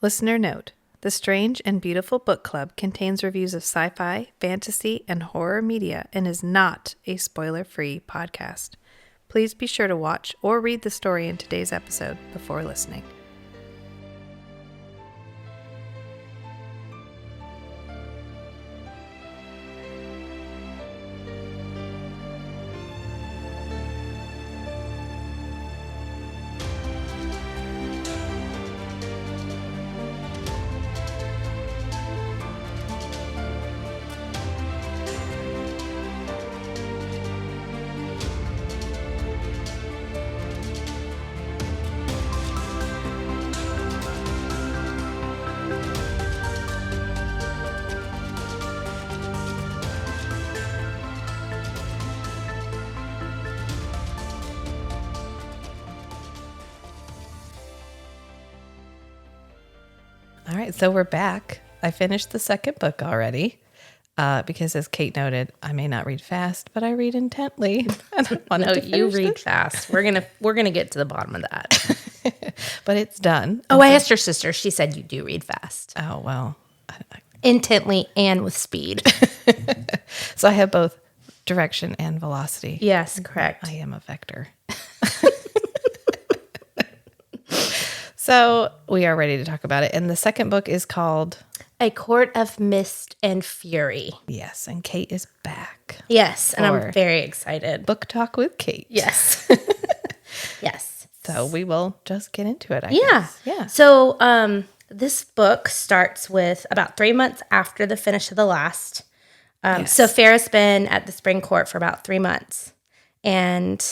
Listener note, the Strange and Beautiful Book Club contains reviews of sci-fi, fantasy, and horror media and is not a spoiler-free podcast. Please be sure to watch or read the story in today's episode before listening. All right, so we're back. I finished the second book already because, as Kate noted, I may not read fast, but I read intently. No, you read fast. We're gonna get to the bottom of that. But it's done. Oh, I asked your sister. She said you do read fast. Oh, well. Intently and with speed. So I have both direction and velocity. Yes, correct. I am a vector. So we are ready to talk about it. And the second book is called A Court of Mist and Fury. Yes, and Kate is back. Yes, and I'm very excited. Book Talk with Kate. Yes. Yes. So we will just get into it, I Yeah. guess. Yeah. So this book starts with about 3 months after the finish of the last. Yes. So Farrah's been at the spring court for about 3 months. And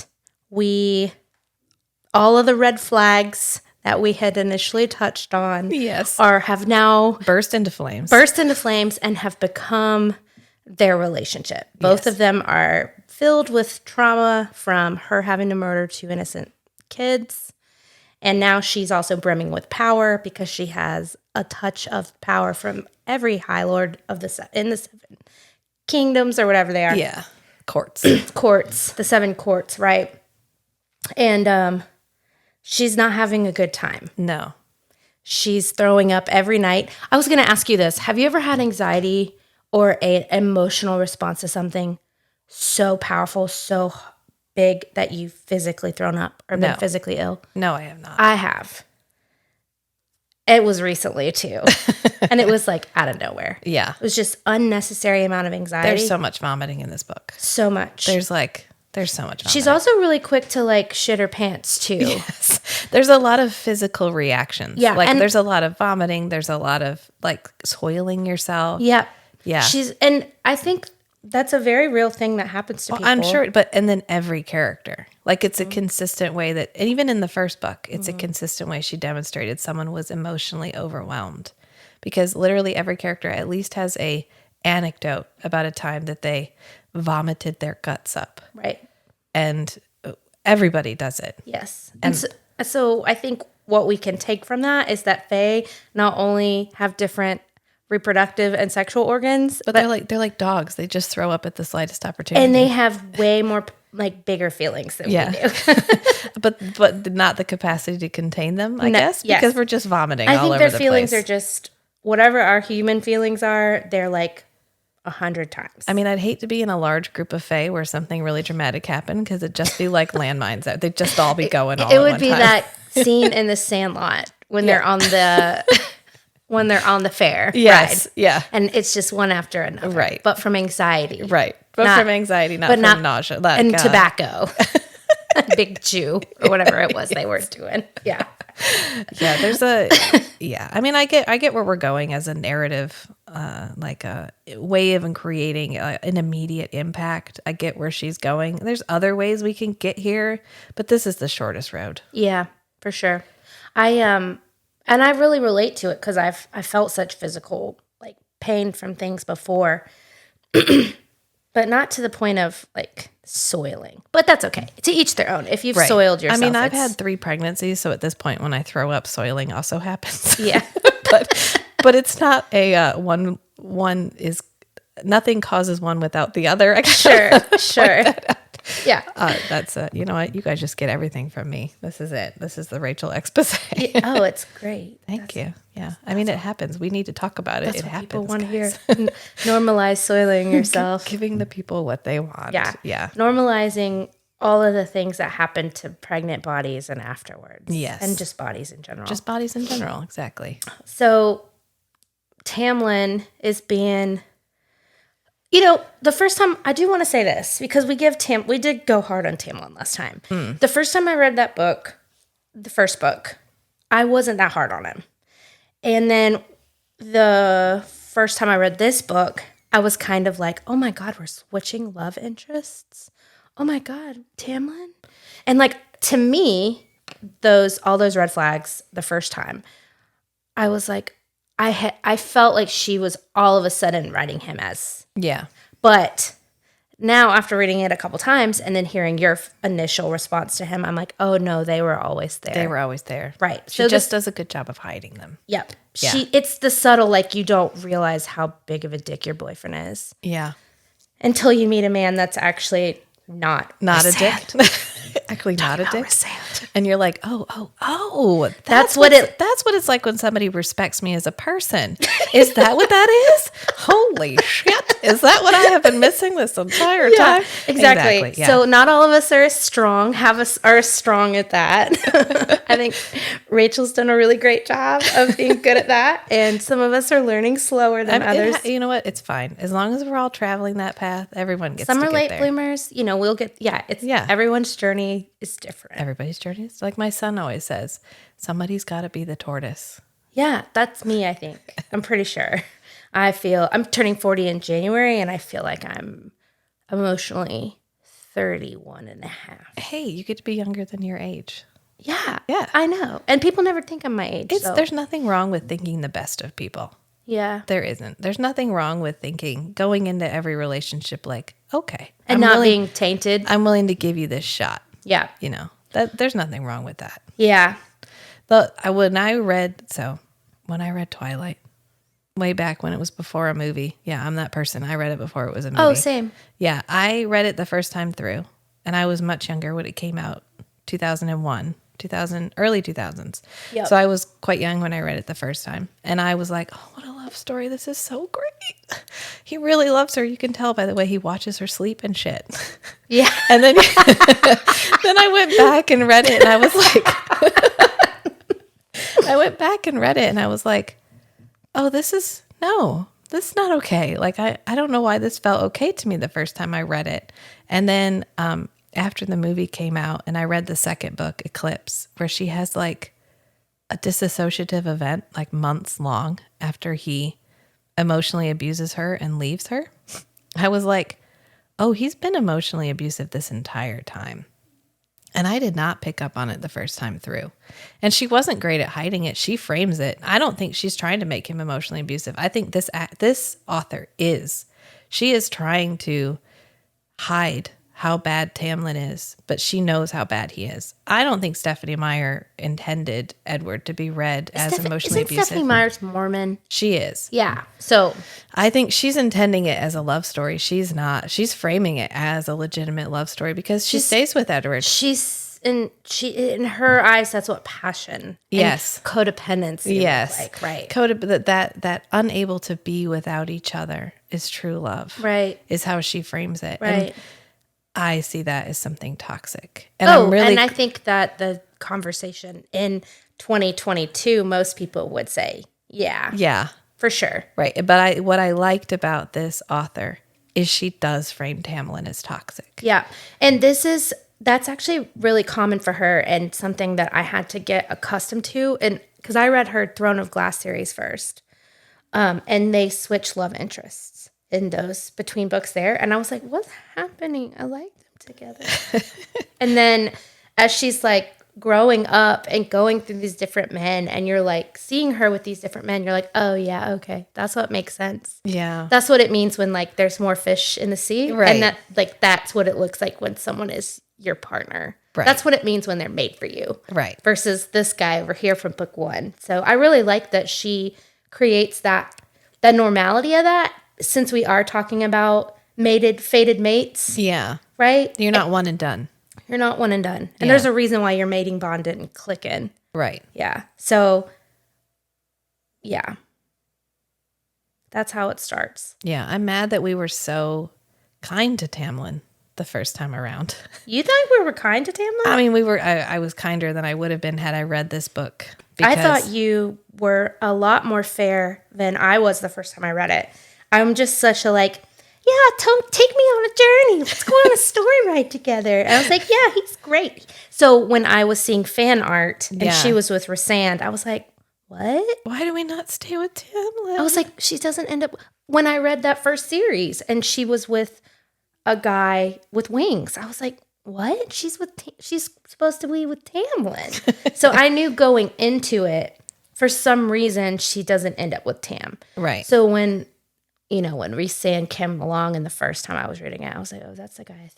all of the red flags that we had initially touched on Yes. have now burst into flames and have become their relationship. Both of them are filled with trauma from her having to murder 2 innocent kids. And now she's also brimming with power because she has a touch of power from every High Lord of the 7 kingdoms or whatever they are. Yeah. Courts. The 7 courts, right? And she's not having a good time. No. She's throwing up every night. I was going to ask you this. Have you ever had anxiety or an emotional response to something so powerful, so big that you've physically thrown up or been physically ill? No, I have not. I have. It was recently too. And it was like out of nowhere. Yeah. It was just unnecessary amount of anxiety. There's so much vomiting in this book. So much. There's so much vomiting. She's also really quick to like shit her pants too. Yes. There's a lot of physical reactions. Yeah. Like there's a lot of vomiting. There's a lot of like soiling yourself. Yeah. Yeah. And I think that's a very real thing that happens to people. I'm sure, and then every character. Like it's a consistent way that, and even in the first book, it's a consistent way she demonstrated someone was emotionally overwhelmed. Because literally every character at least has a anecdote about a time that they vomited their guts up. Right. And everybody does it. Yes. And so I think what we can take from that is that Fae not only have different reproductive and sexual organs, but they're like dogs. They just throw up at the slightest opportunity. And they have way more like bigger feelings than we do. but not the capacity to contain them, I guess, because we're just vomiting all over the place. I think their feelings are just whatever our human feelings are, they're like 100 times. I mean, I'd hate to be in a large group of Fae where something really dramatic happened because it'd just be like landmines out. They'd just all be going all at one time. It would be that scene in The Sandlot when they're on the fair ride. Yeah. And it's just one after another. Right. But from anxiety. Right. But from anxiety, not from nausea. And tobacco. Big chew or whatever it was they were doing. Yeah. Yeah, I mean, I get where we're going as a narrative, like a way of creating an immediate impact. I get where she's going. There's other ways we can get here, but this is the shortest road. Yeah, for sure. And I really relate to it because I felt such physical like pain from things before, but not to the point of like soiling. But that's okay. To each their own. If you've soiled yourself. I mean, I've had 3 pregnancies, so at this point, when I throw up, soiling also happens. Yeah, but it's not a one is nothing causes one without the other. Sure. Yeah. That's you know what? You guys just get everything from me. This is it. This is the Rachel expose. Oh, it's great. Thank you. Yeah. I mean, it happens. We need to talk about it. That's It what happens. people want to guys. hear. Normalize soiling yourself. Giving the people what they want. Yeah. Yeah. Normalizing all of the things that happen to pregnant bodies and afterwards. Yes. And just bodies in general. Just bodies in general. Exactly. So Tamlin is being, the first time, I do want to say this because we did go hard on Tamlin last time. The first time I read that book, the first book, I wasn't that hard on him. And then the first time I read this book, I was kind of like, oh my God, we're switching love interests. Oh my God, Tamlin. And like, to me, all those red flags the first time, I was like, I felt like she was all of a sudden writing him as. Yeah. But now after reading it a couple times and then hearing your initial response to him, I'm like, oh no, they were always there. They were always there. Right. She just does a good job of hiding them. Yep. Yeah. It's the subtle, like you don't realize how big of a dick your boyfriend is Yeah. until you meet a man that's actually not a sand. dick. Actually, not a dick. And you're like, oh, That's what it's like when somebody respects me as a person. Is that what that is? Holy shit. Is that what I have been missing this entire time? Exactly. Yeah. So not all of us are as strong, are as strong at that. I think Rachel's done a really great job of being good at that. And some of us are learning slower than others. You know what? It's fine. As long as we're all traveling that path, everyone gets Some to are get late there. bloomers, we'll get, everyone's journey is different. Everybody's journey is like my son always says, somebody's got to be the tortoise. Yeah, that's me, I think. I'm pretty sure. I'm turning 40 in January, and I feel like I'm emotionally 31 and a half. Hey, you get to be younger than your age. Yeah. Yeah. I know. And people never think I'm my age. There's nothing wrong with thinking the best of people. Yeah. There isn't. There's nothing wrong with going into every relationship like, okay. And not being tainted. I'm willing to give you this shot. Yeah. There's nothing wrong with that. Yeah. But when I read Twilight, way back when it was before a movie. Yeah, I'm that person. I read it before it was a movie. Oh, same. Yeah, I read it the first time through, and I was much younger when it came out, 2001, early 2000s. Yep. So I was quite young when I read it the first time, and I was like, oh, what a love story. This is so great. He really loves her. You can tell by the way he watches her sleep and shit. Yeah. And then, then I went back and read it, and I was like, oh, this is not okay. Like, I don't know why this felt okay to me the first time I read it. And then after the movie came out and I read the second book, Eclipse, where she has like a disassociative event, like months long after he emotionally abuses her and leaves her. I was like, oh, he's been emotionally abusive this entire time. And I did not pick up on it the first time through. And she wasn't great at hiding it. She frames it. I don't think she's trying to make him emotionally abusive. I think this author is. She is trying to hide how bad Tamlin is, but she knows how bad he is. I don't think Stephanie Meyer intended Edward to be read as emotionally abusive. Stephanie Meyer's Mormon? She is. Yeah. So I think she's intending it as a love story. She's not. She's framing it as a legitimate love story because she stays with Edward. In her eyes, that's what passion, yes, and codependency, yes, like, right? That unable to be without each other is true love, right? Is how she frames it, right? And I see that as something toxic, and and I think that the conversation in 2022, most people would say, yeah, for sure, right. But what I liked about this author is she does frame Tamlin as toxic, yeah, and that's actually really common for her and something that I had to get accustomed to. And because I read her Throne of Glass series first, and they switch love interests in those between books there. And I was like, what's happening? I like them together. And then as she's like growing up and going through these different men and you're like seeing her with these different men, you're like, oh yeah, okay. That's what makes sense. Yeah. That's what it means when like there's more fish in the sea. Right. And that's what it looks like when someone is your partner. Right. That's what it means when they're made for you. Right. Versus this guy over here from book one. So I really like that she creates the normality of that, since we are talking about fated mates. Yeah. Right? You're not one and done. You're not one and done. And Yeah. there's a reason why your mating bond didn't click in. Right. Yeah. So, yeah. That's how it starts. Yeah. I'm mad that we were so kind to Tamlin the first time around. You think we were kind to Tamlin? I mean, I was kinder than I would have been had I read this book. I thought you were a lot more fair than I was the first time I read it. I'm just such a like, yeah, take me on a journey. Let's go on a story ride together. And I was like, yeah, he's great. So when I was seeing fan art and she was with Rysand, I was like, what? Why do we not stay with Tamlin? I was like, she doesn't end up. When I read that first series and she was with a guy with wings, I was like, what? She's supposed to be with Tamlin. So I knew going into it, for some reason, she doesn't end up with Tam. Right. So when Rhysand came along and the first time I was reading it, I was like, oh, that's the guy.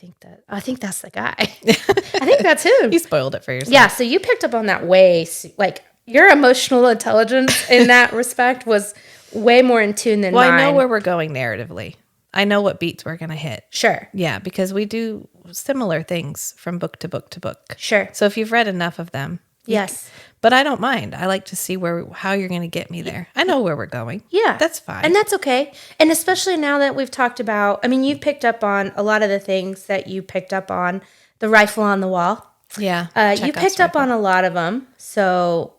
I think that's the guy. I think that's him. You spoiled it for yourself. Yeah. So you picked up on that way, like your emotional intelligence in that respect was way more in tune than mine. I know where we're going narratively. I know what beats we're going to hit. Sure. Yeah, because we do similar things from book to book to book. Sure. So if you've read enough of them. Yes. But I don't mind. I like to see how you're going to get me there. I know where we're going. Yeah. That's fine. And that's okay. And especially now that we've talked about, I mean, you've picked up on a lot of the things that you picked up on, the rifle on the wall. Yeah. You picked up on a lot of them. So,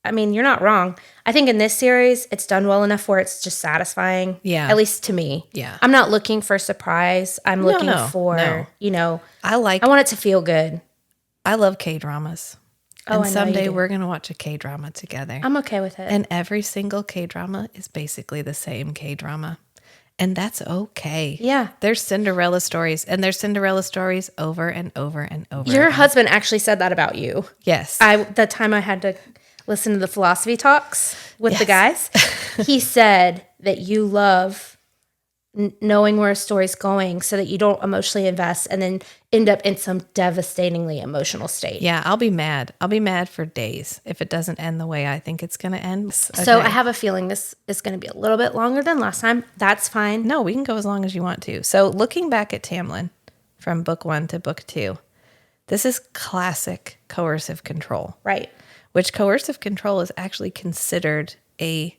I mean, you're not wrong. I think in this series, it's done well enough where it's just satisfying. Yeah. At least to me. Yeah. I'm not looking for surprise. I'm looking for, I want it to feel good. I love K-dramas. Oh, and I know someday you do. we're going to watch a K-drama together. I'm okay with it. And every single K-drama is basically the same K-drama. And that's okay. Yeah. There's Cinderella stories, and there's Cinderella stories over and over and over. Your again. husband actually said that about you. Yes. The time I had to listen to the philosophy talks with the guys, he said that you love knowing where a story's going so that you don't emotionally invest and then end up in some devastatingly emotional state. Yeah, I'll be mad. I'll be mad for days if it doesn't end the way I think it's going to end. So Okay. I have a feeling this is going to be a little bit longer than last time. That's fine. No, we can go as long as you want to. So looking back at Tamlin from book 1 to book 2, this is classic coercive control. Right. Which coercive control is actually considered a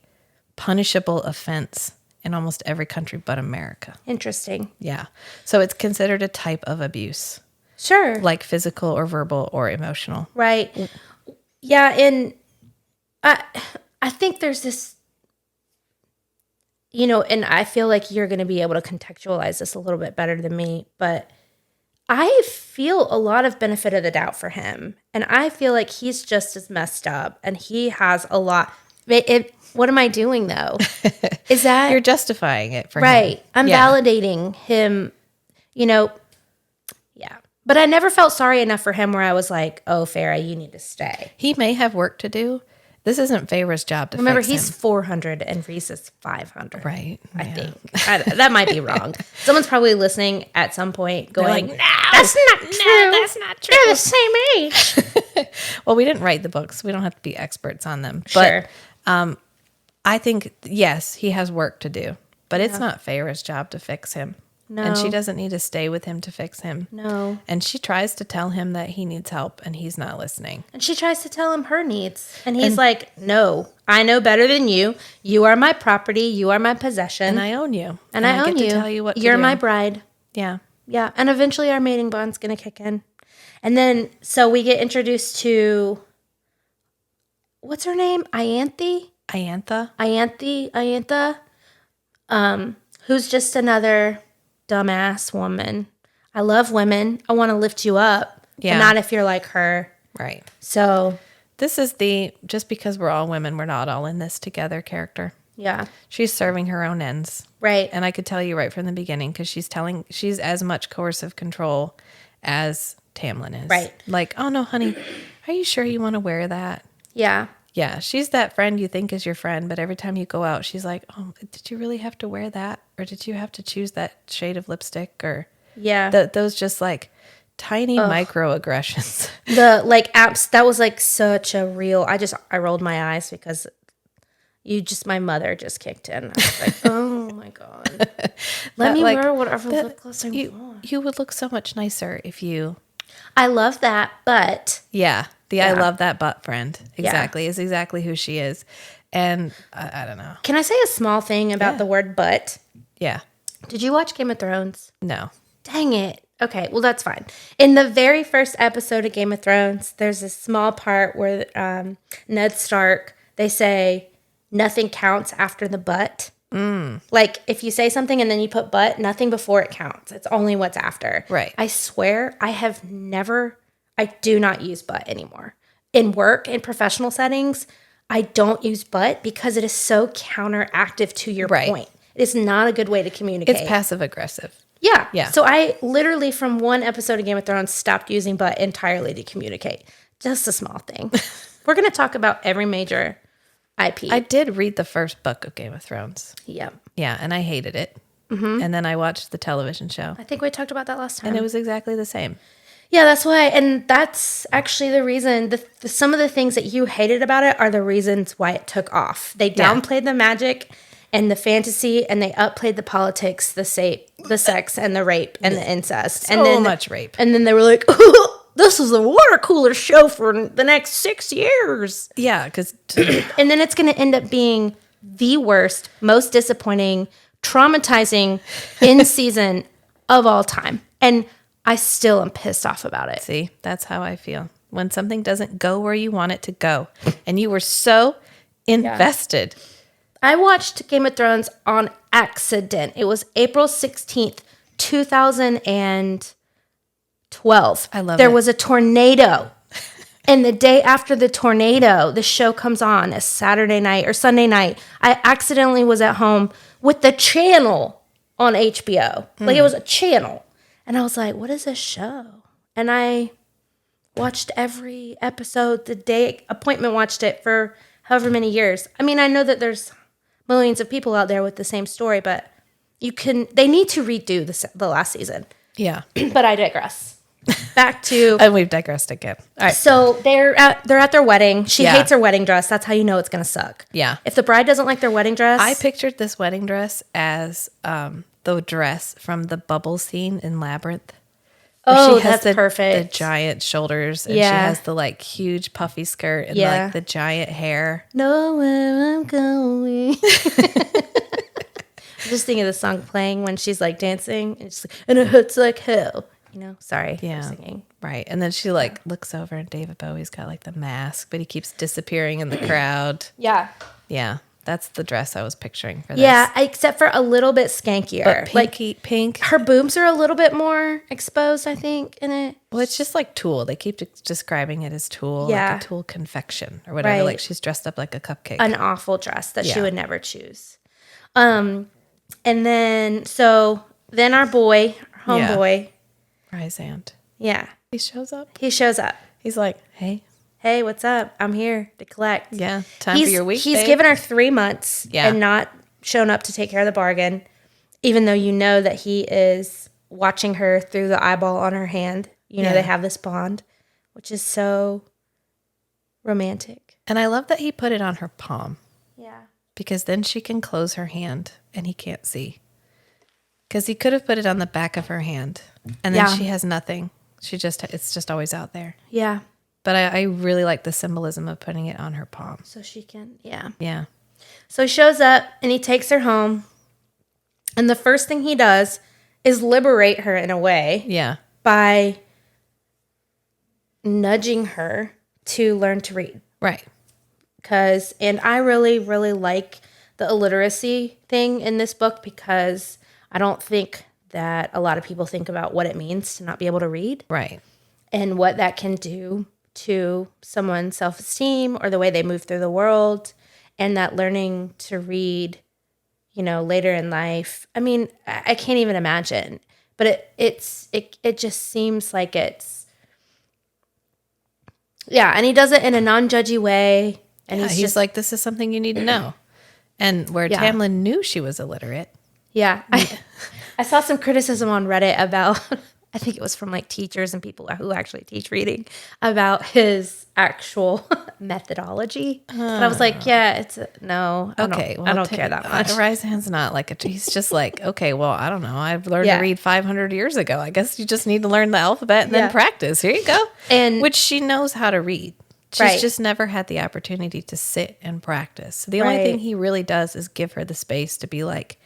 punishable offense in almost every country but America. Interesting. Yeah. So it's considered a type of abuse, Sure. like physical or verbal or emotional. Right. Yeah, and I think there's this, and I feel like you're going to be able to contextualize this a little bit better than me, but I feel a lot of benefit of the doubt for him. And I feel like he's just as messed up and he has a lot. What am I doing though? Is that You're justifying it for him. right? I'm Yeah. validating him, yeah. But I never felt sorry enough for him where I was like, oh, Farrah, you need to stay. He may have work to do. This isn't Feyre's job to Remember, fix he's him. 400 and Reese is 500. Right. I Yeah. think. That might be wrong. Someone's probably listening at some point going, like, no, that's not true. That's not true. They're the same age. Well, we didn't write the books. We don't have to be experts on them. Sure. But I think, yes, he has work to do. But it's not Feyre's job to fix him. No. And she doesn't need to stay with him to fix him. No. And she tries to tell him that he needs help, and he's not listening. And she tries to tell him her needs. And he's like, no, I know better than you. You are my property. You are my possession. And I own you. And I own get you. to tell you what to You're do. my bride. Yeah. Yeah. And eventually our mating bond's going to kick in. And then, so we get introduced to, what's her name? Ianthe? Iantha? Who's just another dumbass woman. I love women. I want to lift you up. Yeah. But not if you're like her. Right. So, This is just because we're all women, we're not all in this together character. yeah. She's serving her own ends. Right. And I could tell you right from the beginning because she's as much coercive control as Tamlin is. Right. Like, oh no, honey, are you sure you want to wear that? Yeah. Yeah, she's that friend you think is your friend, but every time you go out, she's like, oh, did you really have to wear that? Or did you have to choose that shade of lipstick? Or Yeah. those just like tiny microaggressions. The like apps, that was like such a real, I rolled my eyes because my mother just kicked in. I was like, oh, my God. Let me wear whatever lip gloss I want. You would look so much nicer if you... I love that, but... Yeah. I love that butt friend. Exactly. Is exactly who she is. And I don't know. Can I say a small thing about the word butt? Yeah. Did you watch Game of Thrones? No. Dang it. Okay, well, that's fine. In the very first episode of Game of Thrones, there's a small part where Ned Stark, they say, nothing counts after the butt. Like, if you say something and then you put butt, nothing before it counts. It's only what's after. Right. I swear I do not use butt anymore. In work, in professional settings, I don't use butt because it is so counteractive to your point. It is not a good way to communicate. It's passive aggressive. Yeah. Yeah. So I literally, from one episode of Game of Thrones, stopped using butt entirely to communicate. Just a small thing. We're going to talk about every major IP. I did read the first book of Game of Thrones. Yeah. Yeah, and I hated it. And then I watched the television show. I think we talked about that last time. And it was exactly the same. Yeah, that's why. And that's actually the reason. Some of the things that you hated about it are the reasons why it took off. They downplayed the magic and the fantasy, and they upplayed the politics, the sex, and the rape, and the incest. So much rape. And then they were like, this is the water cooler show for the next 6 years. Yeah, because... And then it's going to end up being the worst, most disappointing, traumatizing in-season of all time. And I still am pissed off about it. See, that's how I feel. When something doesn't go where you want it to go. And you were so invested. I watched Game of Thrones on accident. It was April 16th, 2012. I love it. There was a tornado. And the day after the tornado, the show comes on a Saturday night or Sunday night. I accidentally was at home with the channel on HBO. Like, it was a channel. And I was like, what is this show? And I watched every episode the day appointment watched it for however many years. I mean, I know that there's millions of people out there with the same story, but they need to redo the last season. Yeah. But I digress. Back to... And we've digressed again. All right. So they're at their wedding. She hates her wedding dress. That's how you know it's going to suck. Yeah. If the bride doesn't like their wedding dress... I pictured this wedding dress as the dress from the bubble scene in Labyrinth. Oh, she has that's perfect. The giant shoulders, and she has the like huge puffy skirt and like the giant hair. Know where I'm going. I'm just thinking of the song playing when she's like dancing, and, and it hurts like hell. You know, sorry for singing. Right. And then she like looks over, and David Bowie's got like the mask, but he keeps disappearing in the crowd. Yeah. Yeah. That's the dress I was picturing for this. Yeah, except for a little bit skankier. But pink. Her boobs are a little bit more exposed, I think, in it. Well, it's just like tulle. They keep describing it as tulle, like a tulle confection or whatever. Right. Like she's dressed up like a cupcake. An awful dress that she would never choose. And then, then our homeboy. Rysand. Yeah. He shows up. He's like, hey, what's up? I'm here to collect. Yeah. Time for your week. He's given her 3 months and not shown up to take care of the bargain, even though you know that he is watching her through the eyeball on her hand. You know, they have this bond, which is so romantic. And I love that he put it on her palm. Yeah. Because then she can close her hand and he can't see. Because he could have put it on the back of her hand and then she has nothing. It's just always out there. Yeah. But I really like the symbolism of putting it on her palm. So she can, yeah. Yeah. So he shows up and he takes her home. And the first thing he does is liberate her in a way. Yeah. By nudging her to learn to read. Right. And I really, really like the illiteracy thing in this book because I don't think that a lot of people think about what it means to not be able to read. Right. And what that can do to someone's self-esteem or the way they move through the world, and that learning to read, later in life. I mean, I can't even imagine, but it just seems like it's, and he does it in a non-judgy way. And he's just like, this is something you need to know. And where Tamlin knew she was illiterate. Yeah. I saw some criticism on Reddit about I think it was from like teachers and people who actually teach reading about his actual methodology. But I was like, yeah, no, I don't care that much. Ryzan's not like he's just like, okay, well, I don't know. I've learned to read 500 years ago. I guess you just need to learn the alphabet and then practice. Here you go. And which she knows how to read. She's just never had the opportunity to sit and practice. The only thing he really does is give her the space to be like,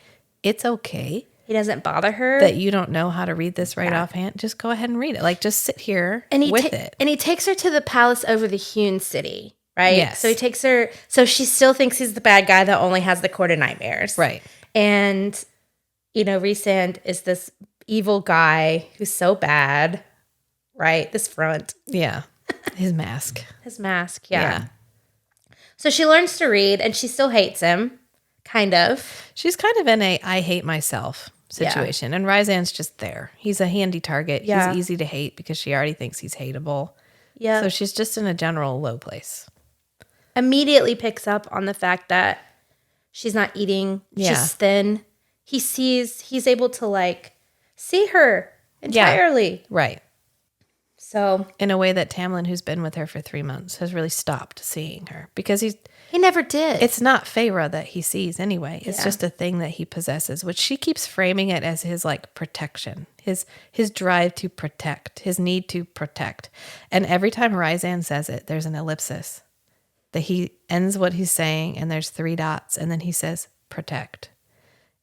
it's okay. He doesn't bother her. That you don't know how to read this right offhand. Just go ahead and read it. Like, just sit here with it. And he takes her to the palace over the hewn city, right? Yes. So he takes her, so she still thinks he's the bad guy that only has the Court of Nightmares. Right. And, Rhysand is this evil guy who's so bad, right? This front. Yeah. His mask. Yeah. So she learns to read and she still hates him, kind of. She's kind of in a I hate myself situation. And Ryzan's just there. He's a handy target. Yeah. He's easy to hate because she already thinks he's hateable. Yeah. So she's just in a general low place. Immediately picks up on the fact that she's not eating. Yeah. She's thin. He's able to like see her entirely. Yeah. Right. So in a way that Tamlin, who's been with her for 3 months, has really stopped seeing her because he never did. It's not Feyre that he sees anyway. It's just a thing that he possesses, which she keeps framing it as his like protection, his drive to protect, his need to protect. And every time Rhysand says it, there's an ellipsis that he ends what he's saying and there's 3 dots and then he says protect.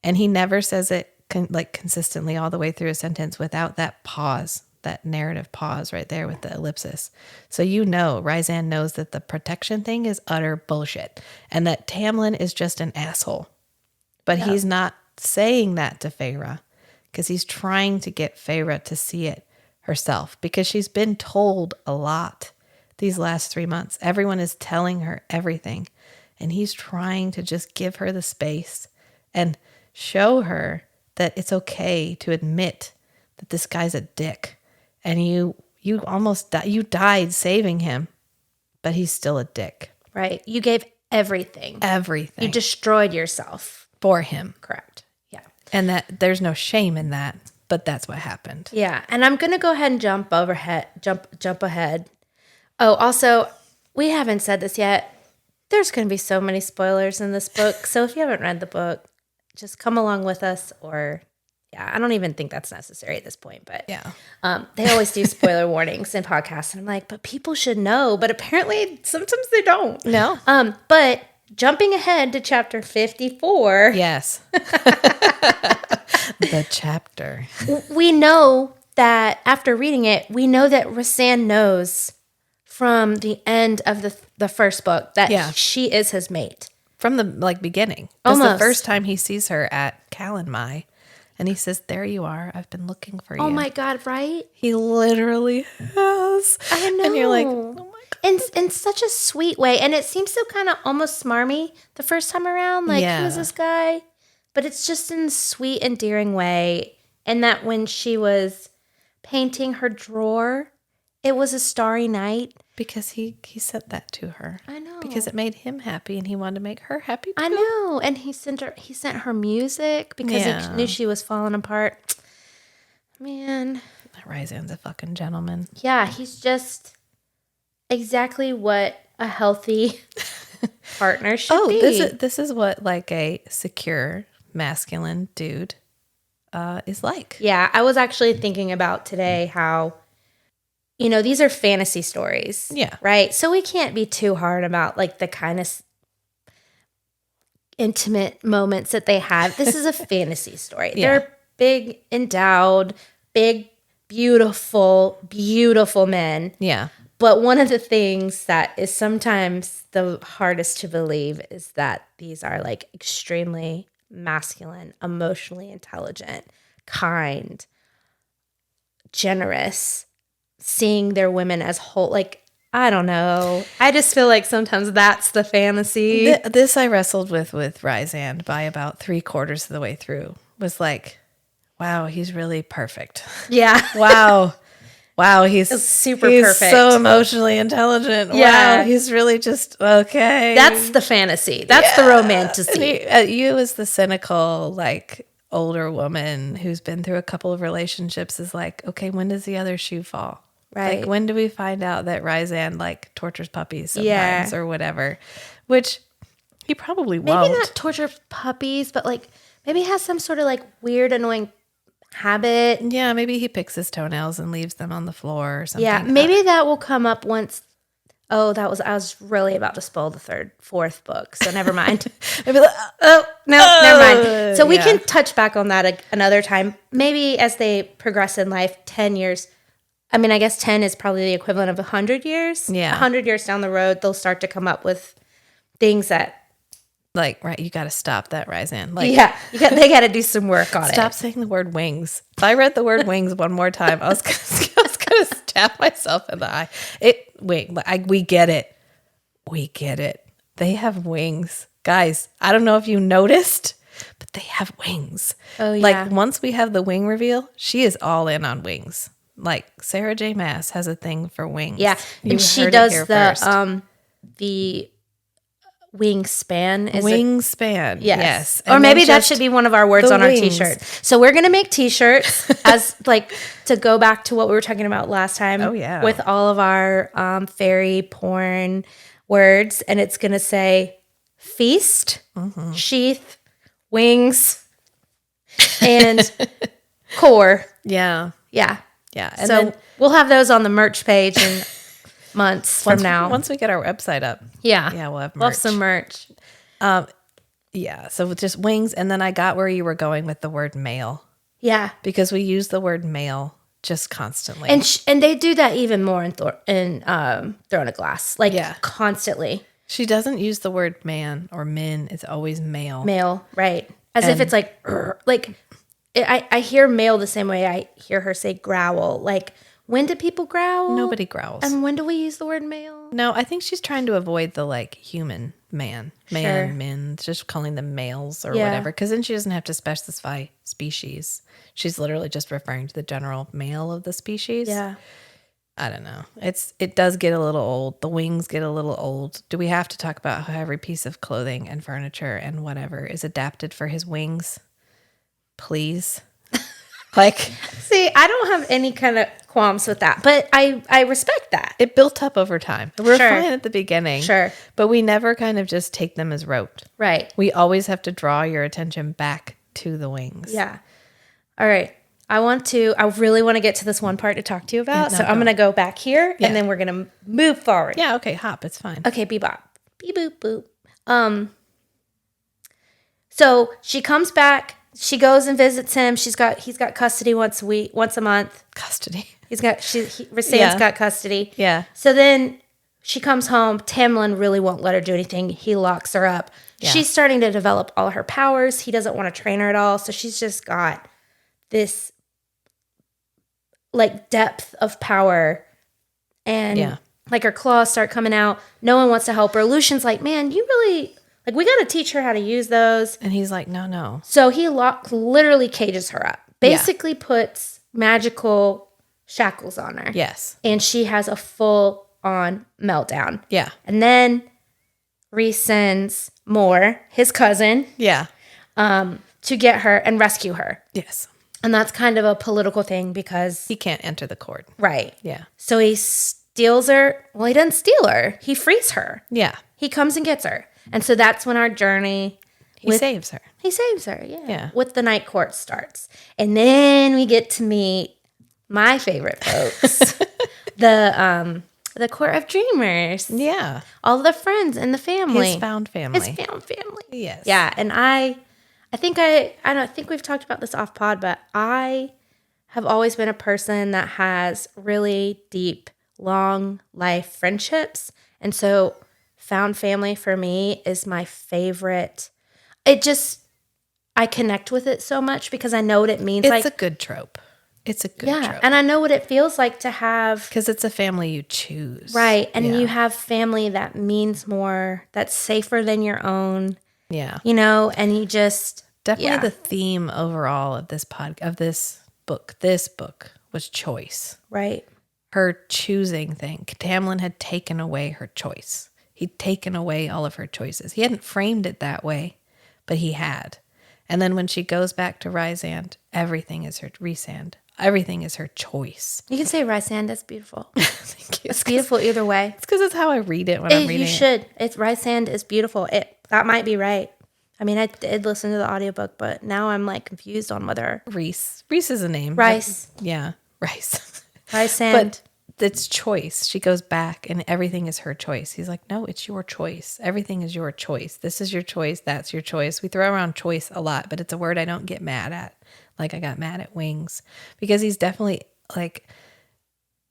And he never says it consistently all the way through a sentence without that pause. That narrative pause right there with the ellipsis. So Rhysand knows that the protection thing is utter bullshit and that Tamlin is just an asshole. But he's not saying that to Feyre because he's trying to get Feyre to see it herself because she's been told a lot these last 3 months. Everyone is telling her everything and he's trying to just give her the space and show her that it's okay to admit that this guy's a dick. And you almost you died saving him, but he's still a dick. Right. You gave everything. Everything. You destroyed yourself. For him. Correct. Yeah. And that there's no shame in that, but that's what happened. Yeah. And I'm going to go ahead and jump ahead. Oh, also, we haven't said this yet. There's going to be so many spoilers in this book. So if you haven't read the book, just come along with us or... Yeah, I don't even think that's necessary at this point, but they always do spoiler warnings in podcasts, and I'm like, but people should know, but apparently sometimes they don't. No. But jumping ahead to chapter 54. Yes. The chapter. We know that after reading it, we know that Rhysand knows from the end of the first book that she is his mate. From the beginning. That's the first time he sees her at Calanmai. And he says, there you are. I've been looking for you. Oh, my God, right? He literally has. I know. And you're like, oh, my God. In such a sweet way. And it seems so kind of almost smarmy the first time around. Like, who's this guy? But it's just in a sweet, endearing way. And that when she was painting her drawer, it was a starry night. Because he sent that to her. I know. Because it made him happy and he wanted to make her happy too. I know. And he sent her music because he knew she was falling apart. Man. Rhysand's a fucking gentleman. Yeah, he's just exactly what a healthy partner should be. This is what like a secure masculine dude is like. Yeah, I was actually thinking about today how these are fantasy stories. Yeah. Right? So we can't be too hard about like the kind of intimate moments that they have. This is a fantasy story. Yeah. They're big, endowed, big, beautiful, beautiful men. Yeah. But one of the things that is sometimes the hardest to believe is that these are like extremely masculine, emotionally intelligent, kind, generous, seeing their women as whole. Like, I don't know. I just feel like sometimes that's the fantasy. This I wrestled with Rhysand by about 3/4 of the way through. Was like, wow, he's really perfect. Yeah. Wow, he's super perfect. So emotionally intelligent. Yeah. Wow, he's really just okay. That's the fantasy. That's the romantasy. You as the cynical, like, older woman who's been through a couple of relationships is like, okay, when does the other shoe fall? Right. Like, when do we find out that Ryzan like tortures puppies Yeah. sometimes or whatever? Which he probably Maybe won't. not torture puppies, but like maybe has some sort of like weird, annoying habit. Yeah, maybe he picks his toenails and leaves them on the floor or something. Yeah, maybe that will come up once. Oh, I was really about to spoil the fourth book, so never mind. Maybe like, Never mind. So we yeah. can touch back on that another time. Maybe as they progress in life, 10 years. I mean, I guess 10 is probably the equivalent of 100 years. Yeah. 100 years down the road, they'll start to come up with things that, like, right, you got to stop that, Ryzan. Like, they got to do some work on it. stop saying the word wings. If I read the word wings one more time, I was gonna stab myself in the eye. We get it. We get it. They have wings. Guys, I don't know if you noticed, but they have wings. Oh, yeah. Like, once we have the wing reveal, she is all in on wings. Like, Sarah J. Maas has a thing for wings. Yeah, You and she heard it does here first. the wingspan. Wingspan. Yes. And Or maybe then that just should be one of our words the on our wings. t-shirt. So we're going to make t-shirts as like to go back to what we were talking about last time. Oh, yeah. With all of our fairy porn words. And it's going to say feast, sheath, wings, and core. Yeah. Yeah. Yeah. And So then we'll have those on the merch page in months from now. once we get our website up. Yeah. Yeah, we'll have We'll have merch. some merch. Yeah. So with just wings. And then I got where you were going with the word male Yeah. because we use the word male just constantly. And they do that even more in Throne of Glass, like Yeah. constantly. she doesn't use the word man or min. It's always male. Male, right? As if it's like I hear male the same way I hear her say growl. Like, when do people growl? Nobody growls. And when do we use the word male? No, I think she's trying to avoid the like human man, Sure. men, just calling them males or Yeah. whatever. Because then she doesn't have to specify species. She's literally just referring to the general male of the species. Yeah. I don't know. It does get a little old. The wings get a little old. Do we have to talk about how every piece of clothing and furniture and whatever is adapted for his wings? Please. Like, See, I don't have any kind of qualms with that, but I respect that. it built up over time. We're Sure. fine at the beginning. Sure. But we never kind of just take them as rote. Right. We always have to draw your attention back to the wings. Yeah. All right. I really want to get to this one part to talk to you about. Yeah, So no, I'm go. going to go back here Yeah. and then we're going to move forward. Yeah, okay, hop. It's fine. Okay, bebop. Beep boop boop. So she comes back. She goes and visits him. He's got custody once a month. Custody. Rasan's Yeah. got custody. Yeah. So then she comes home. Tamlin really won't let her do anything. He locks her up. Yeah. She's starting to develop all her powers. He doesn't want to train her at all. So she's just got this like depth of power. And Yeah. like her claws start coming out. No one wants to help her. Lucian's like, man, you really like we got to teach her how to use those. And he's like, no. So he literally cages her up. Basically puts magical shackles on her. Yes. And she has a full-on meltdown. Yeah. And then Rhys sends Moore, his cousin, Yeah. to get her and rescue her. Yes. And that's kind of a political thing because, He can't enter the court. right. Yeah. So he steals her. Well, he doesn't steal her. He frees her. Yeah. He comes and gets her. And so that's when our journey He saves her. He saves her, yeah. Yeah. With the night court starts. And then we get to meet my favorite folks. the court of dreamers. Yeah. All the friends and the family. His found family. His found family. Yes. Yeah, and I think we've talked about this off pod, but I have always been a person that has really deep, long life friendships. And so found family for me is my favorite. I connect with it so much because I know what it means. It's a good trope. It's a good trope. And I know what it feels like to have. Because it's a family you choose. Right. And Yeah. you have family that means more, that's safer than your own, Yeah. and you just. Definitely yeah. the theme overall of this this book was choice. Right. Her choosing thing. Tamlin had taken away her choice. He'd taken away all of her choices. He hadn't framed it that way, but he had. And then when she goes back to Rysand, everything is her Rysand. Everything is her choice. You can say Rysand. That's beautiful. Thank you. It's beautiful either way. It's because it's how I read it when I'm reading You should. It's Rysand is beautiful. That might be right. I mean, I did listen to the audiobook, but now I'm like confused on whether Reese. Reese is a name. Rice. Yeah, Rice. Rysand. But it's choice. She goes back and everything is her choice. He's like, no, it's your choice. Everything is your choice. This is your choice. That's your choice. We throw around choice a lot, but it's a word I don't get mad at. Like I got mad at Wings because he's definitely like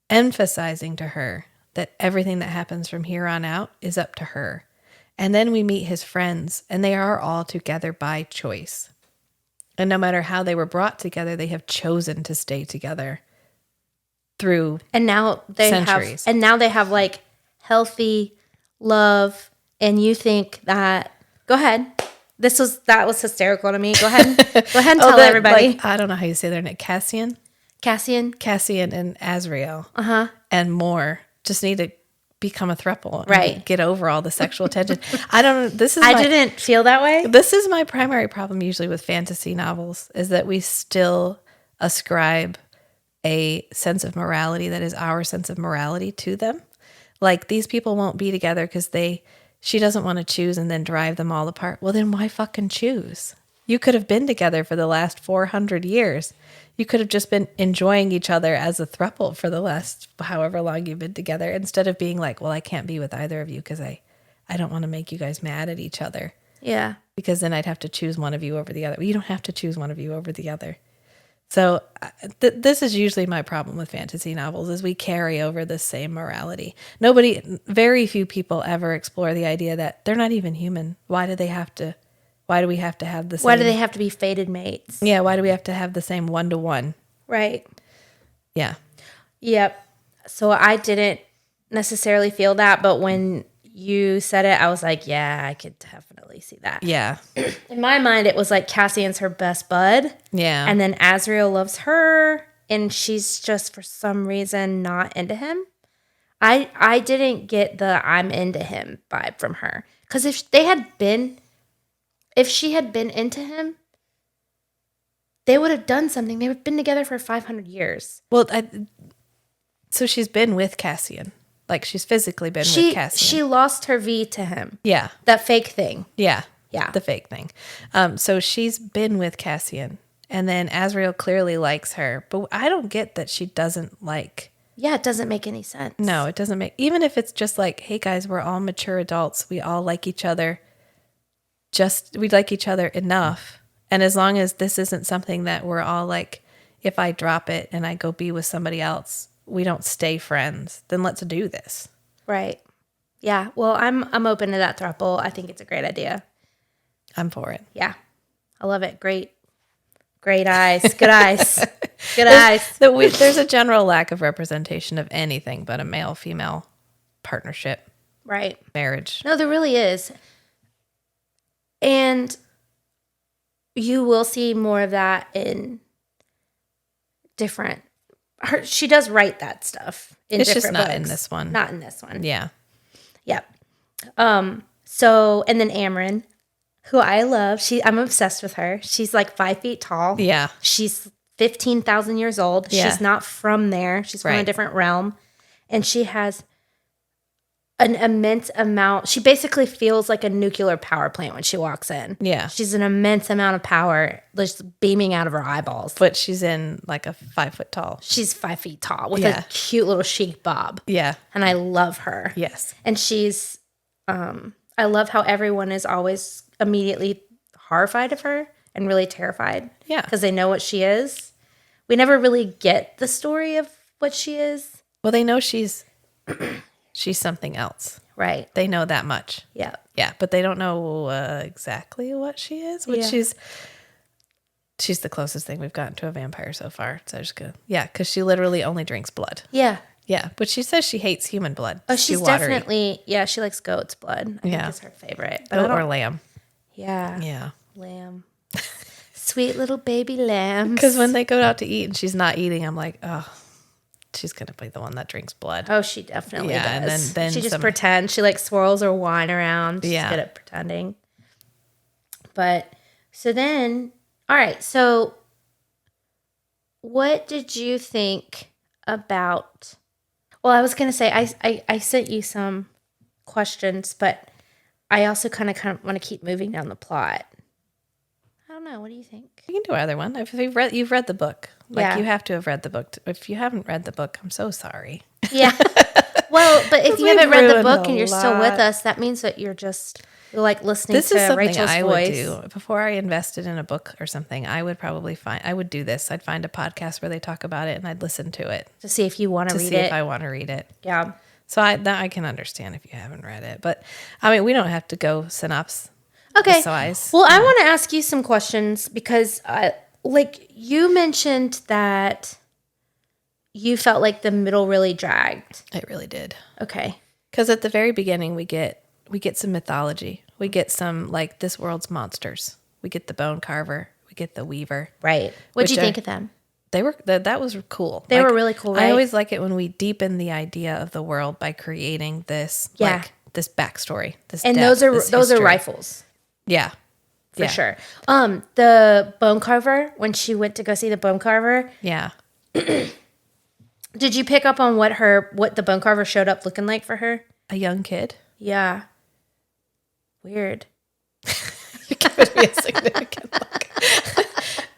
emphasizing to her that everything that happens from here on out is up to her. And then we meet his friends and they are all together by choice. And no matter how they were brought together, they have chosen to stay together through and now they centuries. have like healthy love. And you think that, go ahead. That was hysterical to me. Go ahead and tell everybody. Like, I don't know how you say their name. Cassian and Azrael. And more just need to become a throuple. And right. Get over all the sexual tension. I don't know. I didn't feel that way. This is my primary problem usually with fantasy novels is that we still ascribe a sense of morality that is our sense of morality to them. Like these people won't be together because she doesn't want to choose and then drive them all apart. Well, then why fucking choose? You could have been together for the last 400 years. You could have just been enjoying each other as a throuple for the last however long you've been together instead of being like, well, I can't be with either of you because I don't want to make you guys mad at each other. Yeah. Because then I'd have to choose one of you over the other. Well, you don't have to choose one of you over the other. So this is usually my problem with fantasy novels is we carry over the same morality. Very few people ever explore the idea that they're not even human. Why do we have to have the same? Why do they have to be fated mates? Yeah, why do we have to have the same 1-to-1? Right. Yeah. Yep. So I didn't necessarily feel that, but when you said it, I was like, yeah, I could definitely see that. Yeah. In my mind, it was like Cassian's her best bud. Yeah. And then Azrael loves her, and she's just for some reason not into him. I didn't get the I'm into him vibe from her. Because if she had been into him, they would have done something. They would have been together for 500 years. Well, so she's been with Cassian. Like she's physically been with Cassian. She lost her V to him. Yeah. That fake thing. Yeah. Yeah. The fake thing. So she's been with Cassian. And then Azrael clearly likes her. But I don't get that she doesn't like. Yeah, it doesn't make any sense. No, it doesn't make. Even if it's just like, hey guys, we're all mature adults. We all like each other. We like each other enough. And as long as this isn't something that we're all like, if I drop it and I go be with somebody else, we don't stay friends, then let's do this. Right. Yeah. Well, I'm open to that throuple. I think it's a great idea. I'm for it. Yeah. I love it. Great eyes. Good eyes. Good eyes. There's a general lack of representation of anything but a male-female partnership. Right. Marriage. No, there really is. And you will see more of that in different. She does write that stuff in it's different just not books. in this one. Not in this one. Yeah. Yep. So, and then Amryn, who I love, I'm obsessed with her. She's like 5 feet tall. Yeah. She's 15,000 years old. Yeah. She's not from there. She's from a different realm. And she has an immense amount. She basically feels like a nuclear power plant when she walks in. Yeah. She's an immense amount of power just beaming out of her eyeballs. But she's in like a 5 foot tall. She's 5 feet tall with a cute little chic bob. Yeah. And I love her. Yes. And she's, I love how everyone is always immediately horrified of her and really terrified. Yeah. Because they know what she is. We never really get the story of what she is. Well, they know she's something else. Right. They know that much. Yeah. Yeah, but they don't know exactly what she is, which she's the closest thing we've gotten to a vampire so far. So just go. Yeah, because she literally only drinks blood. Yeah. Yeah, but she says she hates human blood. Oh, she's definitely, she likes goat's blood. I think it's her favorite. Goat or lamb. Yeah. Yeah. Lamb. Sweet little baby lambs. Because when they go out to eat and she's not eating, I'm like, oh, she's going to be the one that drinks blood. Oh, she definitely does. And then she just pretends. She like swirls her wine around. She's good at pretending. But so then All right. So, what did you think about? Well, I was going to say I sent you some questions, but I also kind of want to keep moving down the plot. I don't know. What do you think? You can do either one. If you've read the book. Yeah. You have to have read the book. If you haven't read the book, I'm so sorry. Yeah. Well, but if you haven't read the book and you're still with lot. us, that means that you're like listening This to is something Rachel's I voice. would do. Before I invested in a book or something, I would do this. I'd find a podcast where they talk about it and I'd listen to it. To see if you want to read it. To see if I want to read it. Yeah. So I can understand if you haven't read it. But, I mean, we don't have to go synopsis. Okay. Size. Well, I want to ask you some questions because, like, you mentioned that you felt like the middle really dragged. It really did. Okay. Because at the very beginning, we get some mythology. We get some, like, this world's monsters. We get the bone carver. We get the weaver. Right. What'd you think of them? That was cool. They were really cool, right? I always like it when we deepen the idea of the world by creating this, this backstory. And those are rifles. Yeah. For sure. The bone carver, when she went to go see the bone carver. Yeah. Did you pick up on what the bone carver showed up looking like for her? A young kid. Yeah. Weird. You're giving me a significant look.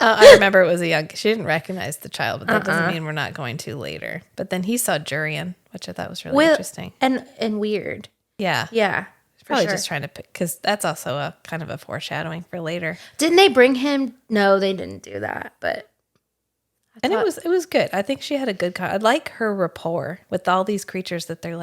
I remember it was she didn't recognize the child, but that doesn't mean we're not going to later. But then he saw Jurian, which I thought was really interesting. And weird. Yeah. Yeah. Probably just trying to pick, because that's also a kind of a foreshadowing for later. Didn't they bring him? No, they didn't do that, but. It was good. I think she had a good. I like her rapport with all these creatures that they're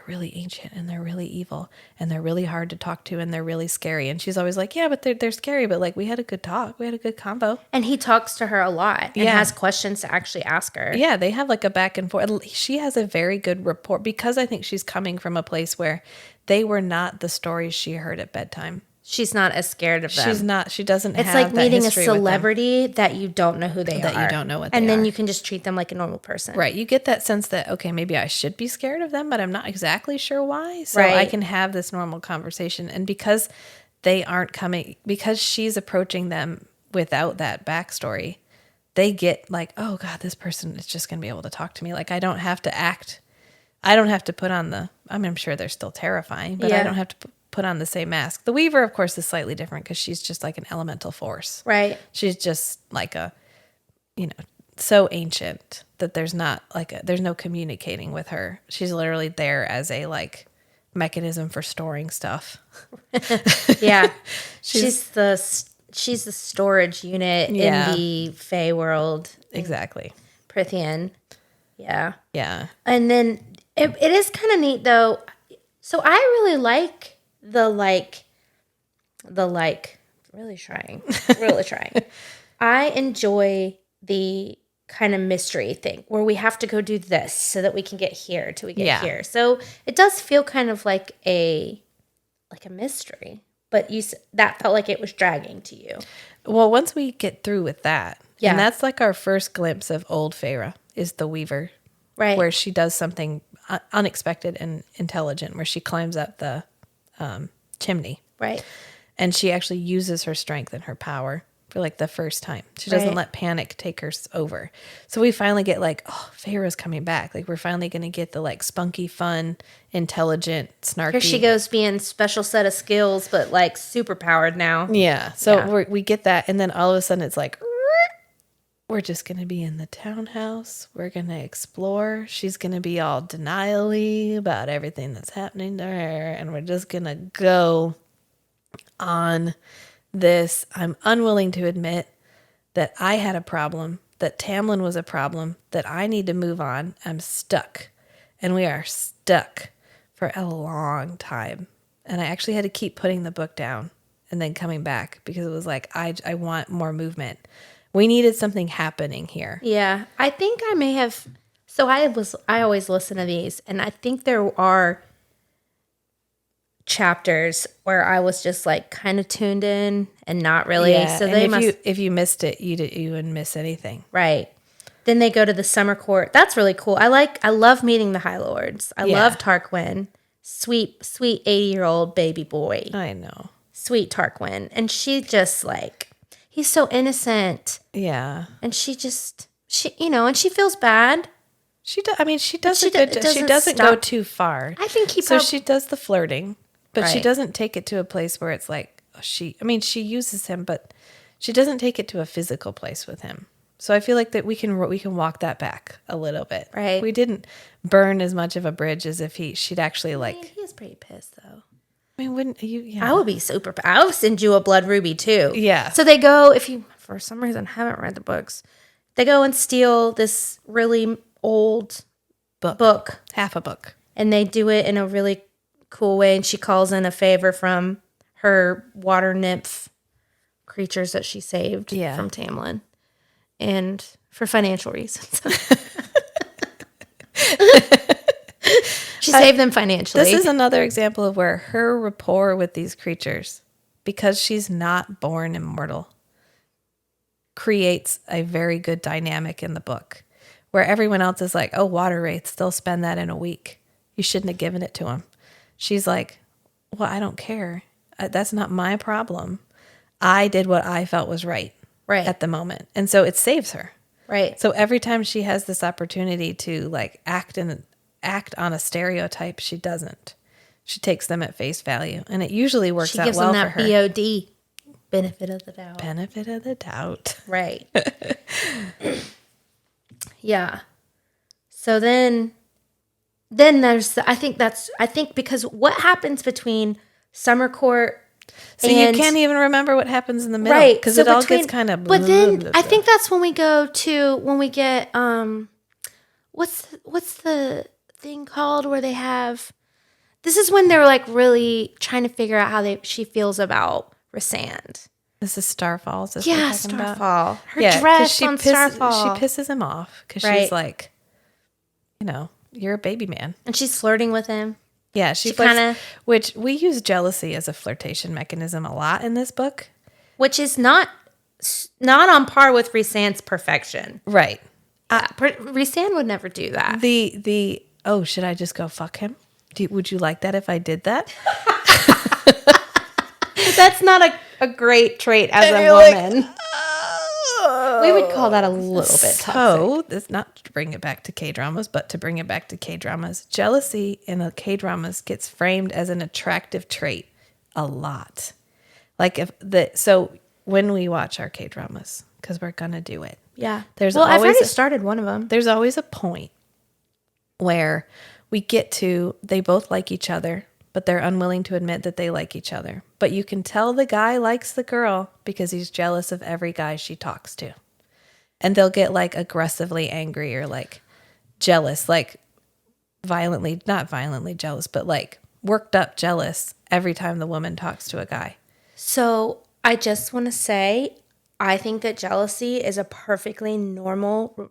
really ancient and they're really evil and they're really hard to talk to and they're really scary. And she's always like, yeah, but they're scary. But like, we had a good talk. We had a good convo. And he talks to her a lot and has questions to actually ask her. Yeah, they have like a back and forth. She has a very good rapport because I think she's coming from a place where they were not the stories she heard at bedtime. She's not as scared of them. She's not. She doesn't have that history. It's like meeting a celebrity that you don't know who they are. That you don't know what they are. And then you can just treat them like a normal person. Right. You get that sense that, okay, maybe I should be scared of them, but I'm not exactly sure why. So I can have this normal conversation. And because they aren't coming, because she's approaching them without that backstory, they get like, oh God, this person is just going to be able to talk to me. Like I don't have to act. I don't have to put on I'm sure they're still terrifying, but I don't have to put on the same mask. The Weaver, of course, is slightly different because she's just like an elemental force. Right. She's just like so ancient that there's not there's no communicating with her. She's literally there as a like mechanism for storing stuff. Yeah. she's the storage unit in the Fae world. Exactly. Prithian. Yeah. Yeah. And then it is kind of neat though. So I really like really trying. I enjoy the kind of mystery thing where we have to go do this so that we can get here till we get here. So it does feel kind of like a mystery, but that felt like it was dragging to you. Well, once we get through with that, and that's like our first glimpse of old Feyre is the Weaver, right? Where she does something unexpected and intelligent, where she climbs up the chimney, right? And she actually uses her strength and her power for like the first time. She doesn't let panic take her over. So we finally get like, oh, Feyre's coming back. Like we're finally going to get the like spunky, fun, intelligent, snarky. Here she goes being special set of skills, but like super powered now. Yeah. So we get that. And then all of a sudden it's like, we're just going to be in the townhouse. We're going to explore. She's going to be all denial-y about everything that's happening to her. And we're just going to go on this. I'm unwilling to admit that I had a problem, that Tamlin was a problem, that I need to move on. I'm stuck. And we are stuck for a long time. And I actually had to keep putting the book down and then coming back because it was like, I want more movement. We needed something happening here. Yeah. I think I may have. So I always listen to these, and I think there are chapters where I was just like kind of tuned in and not really. Yeah, so and if you missed it, you wouldn't miss anything. Right. Then they go to the summer court. That's really cool. I love meeting the High Lords. I love Tarquin. Sweet 80-year-old baby boy. I know. Sweet Tarquin. And she just like, he's so innocent. Yeah. And she and she feels bad. She does. I mean, she does She a good. She doesn't go stop. too far. I think she does the flirting, but she Right. doesn't take it to a place where it's like she. I mean, she uses him, but she doesn't take it to a physical place with him. So I feel like that we can walk that back a little bit. Right. We didn't burn as much of a bridge as if she'd actually I like. mean, he is pretty pissed though. I mean, wouldn't you? Yeah. I would be super. I would send you a blood ruby too. Yeah. So they go, if you for some reason haven't read the books, they go and steal this really old book, Half a book. and they do it in a really cool way. And she calls in a favor from her water nymph creatures that she saved from Tamlin, and for financial reasons. She saved them financially. This is another example of where her rapport with these creatures, because she's not born immortal, creates a very good dynamic in the book where everyone else is like, oh, water wraiths, they'll spend that in a week. You shouldn't have given it to them. She's like, well, I don't care. That's not my problem. I did what I felt was right at the moment. And so it saves her. Right. So every time she has this opportunity to like act on a stereotype, she doesn't. She takes them at face value, and it usually works out well for her. She gives them that BOD, benefit of the doubt. Benefit of the doubt. Right. Yeah. So then there's I think because what happens between Summer Court So you can't even remember what happens in the middle, right, because so it all gets kind of. But then I think that's when we get what's the thing called where they have. This is when they're like really trying to figure out how she feels about Rysand. This is Starfall. Is this Yeah, what you're talking about? Starfall. Her dress on Starfall. She pisses him off because she's like, you're a baby man. And she's flirting with him. Yeah, she kind of. Which we use jealousy as a flirtation mechanism a lot in this book. Which is not on par with Rysand's perfection. Right. Rysand would never do that. Oh, should I just go fuck him? Would you like that if I did that? That's not a great trait as a woman. Like, we would call that a little bit toxic. So, it's not to bring it back to K-dramas, but to bring it back to K-dramas. Jealousy in the K-dramas gets framed as an attractive trait a lot. Like so when we watch our K-dramas, because we're going to do it. Yeah. I've already started one of them. There's always a point where we get to, they both like each other, but they're unwilling to admit that they like each other. But you can tell the guy likes the girl because he's jealous of every guy she talks to. And they'll get like aggressively angry or like jealous, like not violently jealous, but like worked up jealous every time the woman talks to a guy. So I just want to say, I think that jealousy is a perfectly normal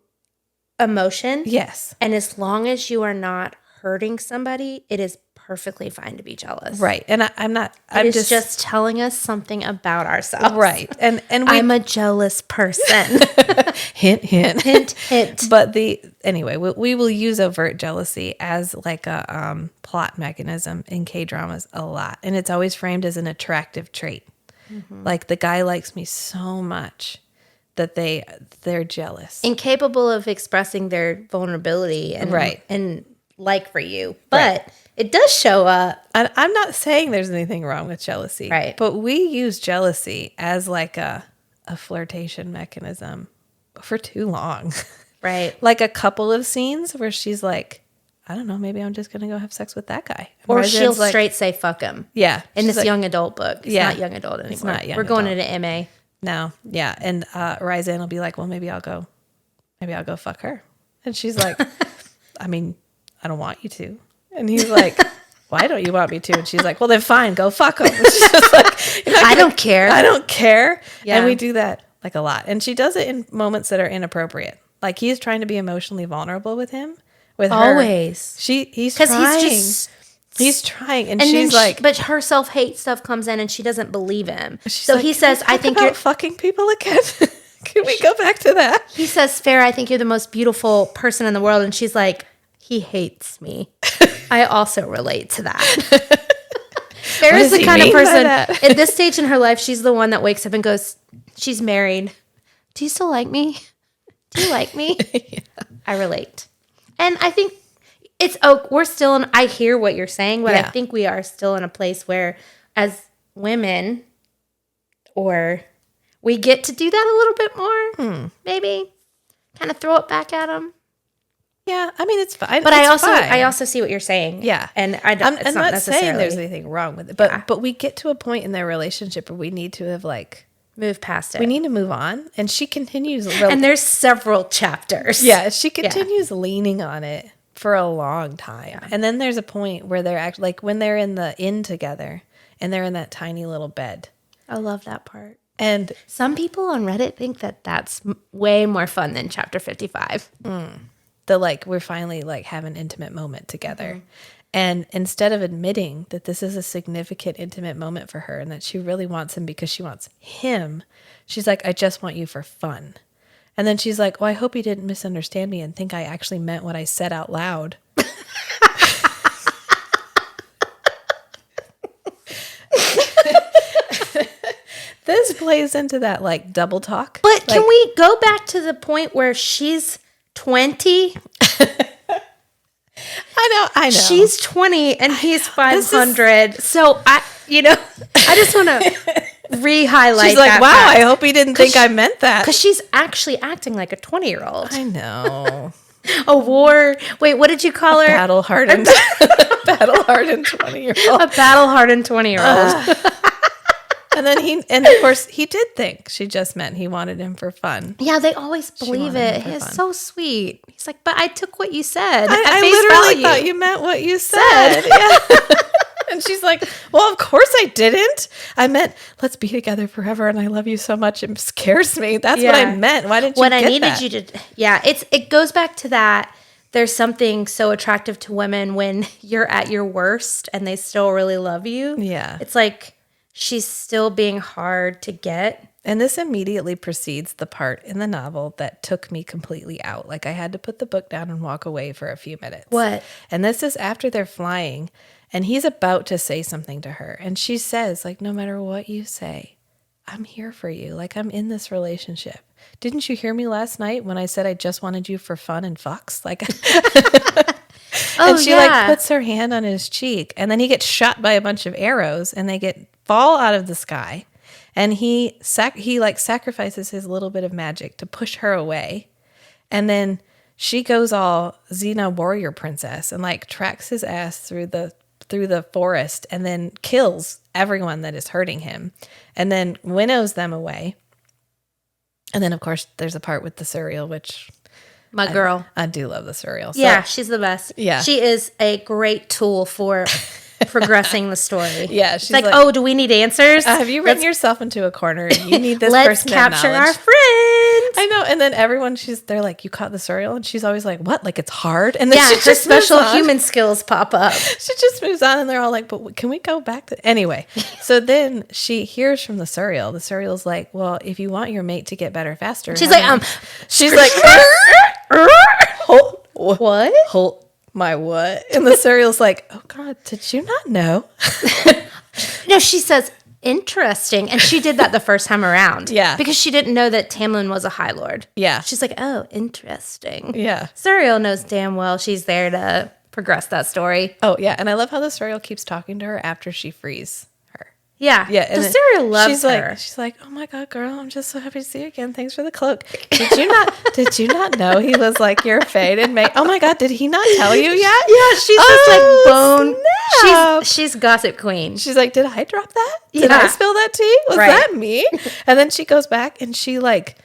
emotion. Yes. And as long as you are not hurting somebody, it is perfectly fine to be jealous. Right. And I'm just telling us something about ourselves. Right. And I'm a jealous person. Hint, hint. Hint, hint. But anyway, we will use overt jealousy as like a plot mechanism in K-dramas a lot. And it's always framed as an attractive trait. Mm-hmm. Like the guy likes me so much that they're jealous. Incapable of expressing their vulnerability and like for you. But it does show up. And I'm not saying there's anything wrong with jealousy. Right. But we use jealousy as like a flirtation mechanism for too long. Right. Like a couple of scenes where she's like, I don't know, maybe I'm just going to go have sex with that guy. Or she'll straight say, fuck him. Yeah. In this young adult book. It's not young adult anymore. It's not young We're going adult. into MA. No. Yeah. And Rysand will be like, well, maybe I'll go fuck her. And she's like, I mean, I don't want you to. And he's like, why don't you want me to? And she's like, well, then fine, go fuck him. She's just like, I don't care. I don't care. Yeah. And we do that like a lot. And she does it in moments that are inappropriate. Like he's trying to be emotionally vulnerable with him. With always. Her. He's trying. He's trying. And she's like. But her self-hate stuff comes in and she doesn't believe him. So like, he says, I think you're fucking people again. Can we go back to that? He says, Farrah, I think you're the most beautiful person in the world. And she's like, he hates me. I also relate to that. Farrah's the kind of person at this stage in her life, she's the one that wakes up and goes, She's married. Do you still like me? Do you like me? Yeah. I relate. And I think we're still in, I hear what you're saying, but I think we are still in a place where as women, or we get to do that a little bit more, maybe kind of throw it back at them. Yeah, I mean, it's fine. But it's I also see what you're saying. Yeah. And I'm not saying there's anything wrong with it, but we get to a point in their relationship where we need to have move past it. We need to move on. And she continues. And there's several chapters. Yeah, she continues leaning on it for a long time. Yeah. And then there's a point where they're actually, when they're in the inn together and they're in that tiny little bed. I love that part. And some people on Reddit think that that's way more fun than chapter 55. We're finally have an intimate moment together. Mm-hmm. And instead of admitting that this is a significant intimate moment for her and that she really wants him because she wants him, she's like, I just want you for fun. And then she's like, well, I hope you didn't misunderstand me and think I actually meant what I said out loud. This plays into that double talk. But can we go back to the point where she's 20? I know. She's 20 and he's 500. So I just want to re-highlight. She's like, that wow, fact. I hope he didn't think I meant that. Because she's actually acting like a 20-year-old. I know. Wait, what did you call her? Battle-hardened 20-year-old. A battle-hardened 20-year-old. And of course, he did think she just meant he wanted him for fun. Yeah, they always believe it. It's so sweet. He's like, but I took what you said. I literally thought you meant what you said. Yeah. And she's like, well, of course I didn't. I meant, let's be together forever and I love you so much. It scares me. That's what I meant. Why didn't you get that? What I needed you to... Yeah, it goes back to that. There's something so attractive to women when you're at your worst and they still really love you. Yeah. It's like... she's still being hard to get. And this immediately precedes the part in the novel that took me completely out. I had to put the book down and walk away for a few minutes. What? And this is after they're flying, and he's about to say something to her. And she says, no matter what you say, I'm here for you. I'm in this relationship. Didn't you hear me last night when I said I just wanted you for fun and fucks? And she puts her hand on his cheek, and then he gets shot by a bunch of arrows, and they fall out of the sky, and he sacrifices his little bit of magic to push her away, and then she goes all Xena warrior princess and tracks his ass through the forest, and then kills everyone that is hurting him, and then winnows them away. And then of course there's a part with the cereal, which my girl, I do love the cereal. So, yeah, she's the best. Yeah, she is a great tool for progressing the story. Yeah, she's oh, do we need answers? Have you written yourself into a corner? You need this Let's person capture our friend. I know. And then they're like, you caught the cereal? And she's always like, what? It's hard? And then her special human skills pop up. She just moves on, and they're all like, but can we go back to... Anyway, so then she hears from the cereal. The cereal's like, well, if you want your mate to get better faster... She's like, She's like... What? Hold my what? And the cereal's like, oh God, did you not know? No, she says, interesting. And she did that the first time around. Yeah. Because she didn't know that Tamlin was a High Lord. Yeah. She's like, oh, interesting. Yeah. Cereal knows damn well she's there to progress that story. Oh, yeah. And I love how the cereal keeps talking to her after she frees her. Yeah. Yeah. The cereal loves her. She's like, oh my God, girl, I'm just so happy to see you again. Thanks for the cloak. Did you not know he was your fated mate? Oh my God, did he not tell you yet? Yeah, she's just bone. Snap. She's gossip queen. She's like, did I drop that? Yeah. Did I spill that tea? Was that me? And then she goes back and she's like,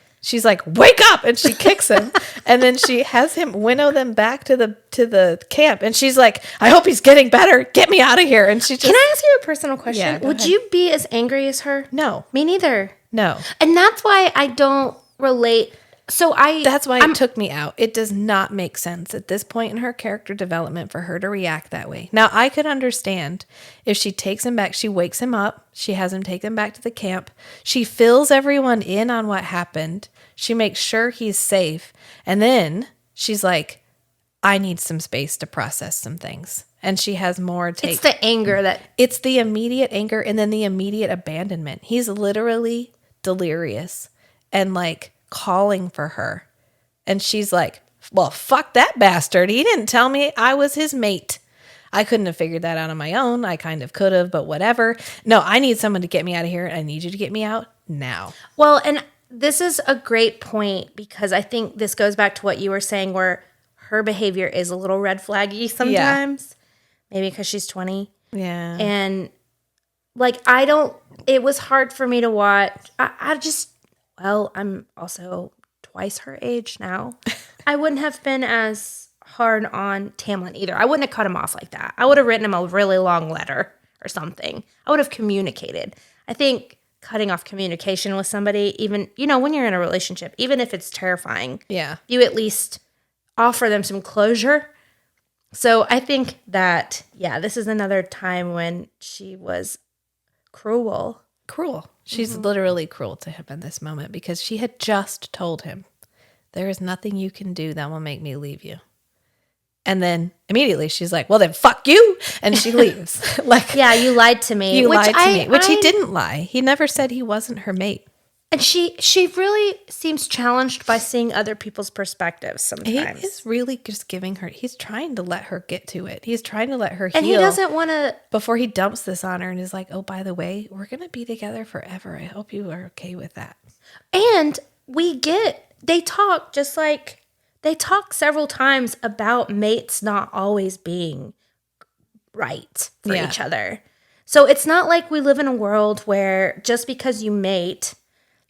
wake up! And she kicks him. And then she has him winnow them back to the camp. And she's like, I hope he's getting better. Get me out of here. And she just... Can I ask you a personal question? Yeah, Would you be as angry as her? No. Me neither. No. And that's why I don't relate. That's why it took me out. It does not make sense at this point in her character development for her to react that way. Now, I could understand if she takes him back, she wakes him up, she has him take him back to the camp, she fills everyone in on what happened, she makes sure he's safe, and then she's like, I need some space to process some things. And she has more take. It's the anger that... It's the immediate anger and then the immediate abandonment. He's literally delirious and like calling for her. And she's like, well, fuck that bastard. He didn't tell me I was his mate. I couldn't have figured that out on my own. I kind of could have, but whatever. No, I need someone to get me out of here. I need you to get me out now. Well, and this is a great point because I think this goes back to what you were saying where her behavior is a little red flaggy sometimes. Yeah. Maybe because she's 20. Yeah. And like, it was hard for me to watch. I'm also twice her age now. I wouldn't have been as hard on Tamlin either. I wouldn't have cut him off like that. I would have written him a really long letter or something. I would have communicated. I think cutting off communication with somebody, even, when you're in a relationship, even if it's terrifying, you at least offer them some closure. So I think that, this is another time when she was cruel. She's literally cruel to him in this moment because she had just told him, there is nothing you can do that will make me leave you. And then immediately she's like, well, then fuck you. And she leaves. Like, yeah, you lied to me. You lied to me. Which he didn't lie. He never said he wasn't her mate. And she really seems challenged by seeing other people's perspectives sometimes. He is really just giving her, he's trying to let her get to it. He's trying to let her heal. And he doesn't want to. Before he dumps this on her and is like, oh, by the way, we're going to be together forever. I hope you are okay with that. And they talk several times about mates not always being right for each other. So it's not like we live in a world where just because you mate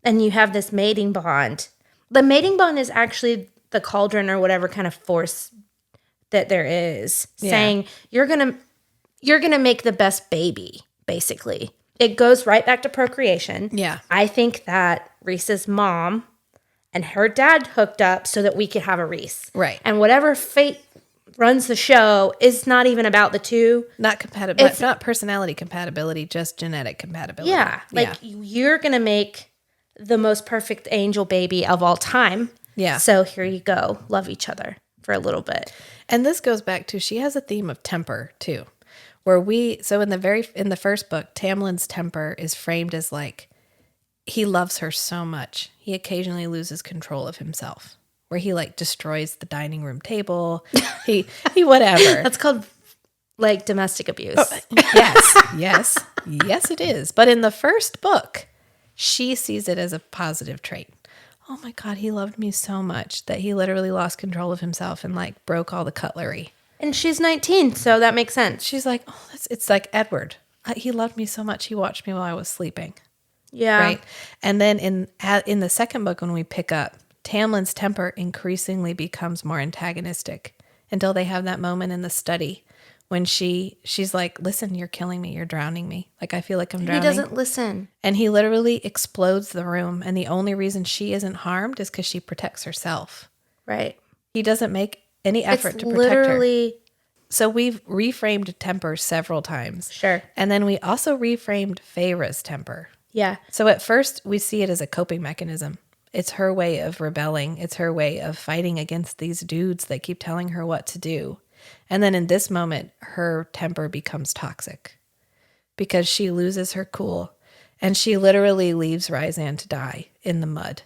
and you have this mating bond, the mating bond is actually the cauldron or whatever kind of force that there is saying you're going to make the best baby, basically. It goes right back to procreation. Yeah. I think that Reese's mom and her dad hooked up so that we could have a Reese. Right. And whatever fate runs the show is not even about the two. Not compatible. It's not personality compatibility, just genetic compatibility. Yeah. You're going to make the most perfect angel baby of all time. Yeah. So here you go. Love each other for a little bit. And this goes back to, she has a theme of temper too, where in the first book, Tamlin's temper is framed as like, he loves her so much. He occasionally loses control of himself, where he like destroys the dining room table. He whatever. That's called like domestic abuse. Yes, it is. But in the first book, she sees it as a positive trait. Oh my God, he loved me so much that he literally lost control of himself and like broke all the cutlery. And she's 19, so that makes sense. She's like, oh, it's like Edward. He loved me so much. He watched me while I was sleeping. Yeah. Right. And then in the second book, when we pick up, Tamlin's temper increasingly becomes more antagonistic until they have that moment in the study when she's like, listen, you're killing me. You're drowning me. Like, I feel like I'm drowning. He doesn't listen. And he literally explodes the room. And the only reason she isn't harmed is because she protects herself. Right. He doesn't make any effort to protect her. So we've reframed temper several times. Sure. And then we also reframed Feyre's temper. Yeah. So at first we see it as a coping mechanism. It's her way of rebelling. It's her way of fighting against these dudes that keep telling her what to do. And then in this moment, her temper becomes toxic because she loses her cool and she literally leaves Rysand to die in the mud.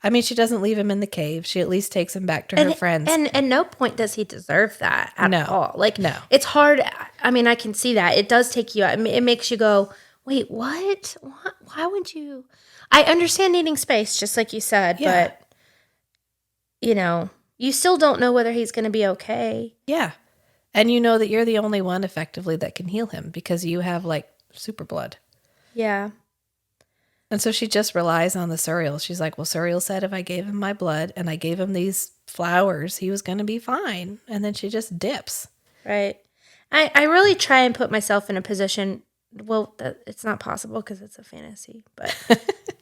I mean, she doesn't leave him in the cave. She at least takes him back to her friends. And at no point does he deserve that at all. Like, no. It's hard. I mean, I can see that. It does take you out. It makes you go, wait, what? Why would you? I understand needing space, just like you said, but, you still don't know whether he's going to be okay. Yeah. And you know that you're the only one effectively that can heal him because you have, like, super blood. Yeah. And so she just relies on the Suriel. She's like, well, Suriel said if I gave him my blood and I gave him these flowers, he was going to be fine. And then she just dips. Right. I really try and put myself in a position. Well, it's not possible because it's a fantasy, but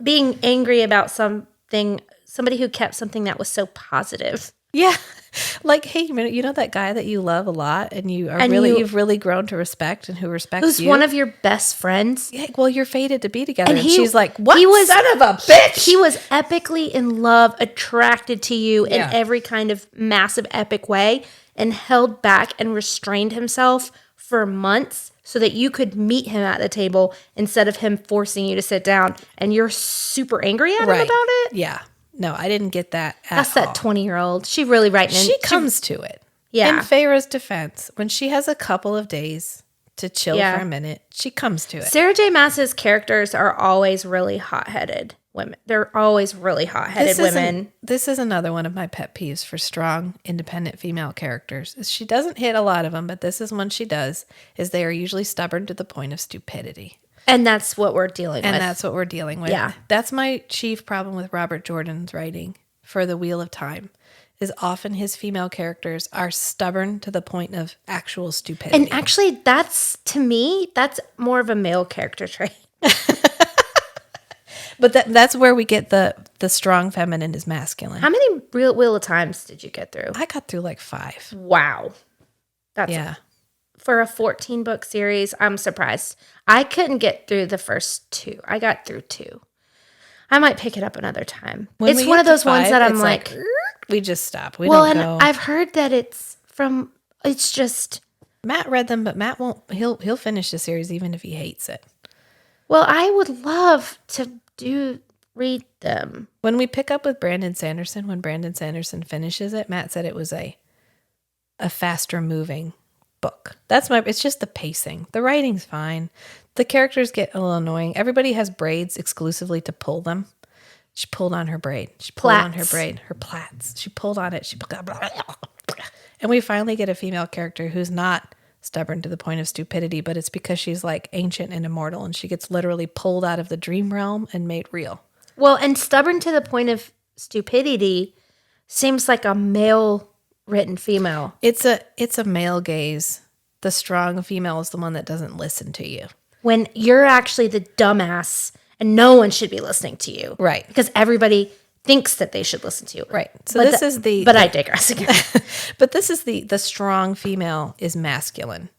being angry about somebody who kept something that was so positive. Yeah. Like, hey, you know that guy that you love a lot and you've really grown to respect and who respects who's you? Who's one of your best friends? Yeah, well, you're fated to be together. And she's like, what? Son of a bitch! He was epically in love, attracted to you in every kind of massive epic way and held back and restrained himself for months so that you could meet him at the table instead of him forcing you to sit down, and you're super angry at him about it. Yeah. No, I didn't get that at That's all. that 20-year-old. She really writing in. She comes to it. Yeah. In Feyre's defense, when she has a couple of days to chill Yeah. for a minute, she comes to it. Sarah J. Maas's characters are always really hot-headed women. They're always really hot-headed women. This is another one of my pet peeves for strong, independent female characters. Is she doesn't hit a lot of them, but this is one she does, is they are usually stubborn to the point of stupidity. And that's what we're dealing with. And that's what we're dealing with. Yeah. That's my chief problem with Robert Jordan's writing for The Wheel of Time, is often his female characters are stubborn to the point of actual stupidity. And actually, to me, that's more of a male character trait. But that's where we get the strong feminine is masculine. How many real Wheel of Times did you get through? I got through like 5. Wow. That's Yeah. For a 14-book series, I'm surprised. I couldn't get through the first 2. I got through 2. I might pick it up another time. When It's we one get of to those ones 5, that I'm it's like, we just stop. We well, don't and go. I've heard that it's just, Matt read them, but Matt won't. He'll finish the series even if he hates it. well, I would love to read them. When we pick up with Brandon Sanderson, when Brandon Sanderson finishes it, Matt said it was a faster moving book. It's just the pacing. The writing's fine. The characters get a little annoying. Everybody has braids exclusively to pull them. She pulled on her braid. She pulled on her braid. Her plaits. She pulled on it. And we finally get a female character who's not stubborn to the point of stupidity, but it's because she's like ancient and immortal, and she gets literally pulled out of the dream realm and made real. Well, and stubborn to the point of stupidity seems like a male written female. It's a male gaze. The strong female is the one that doesn't listen to you. When you're actually the dumbass and no one should be listening to you. Right. Because everybody thinks that they should listen to you. Right. So But this is the But I digress again. but this is the strong female is masculine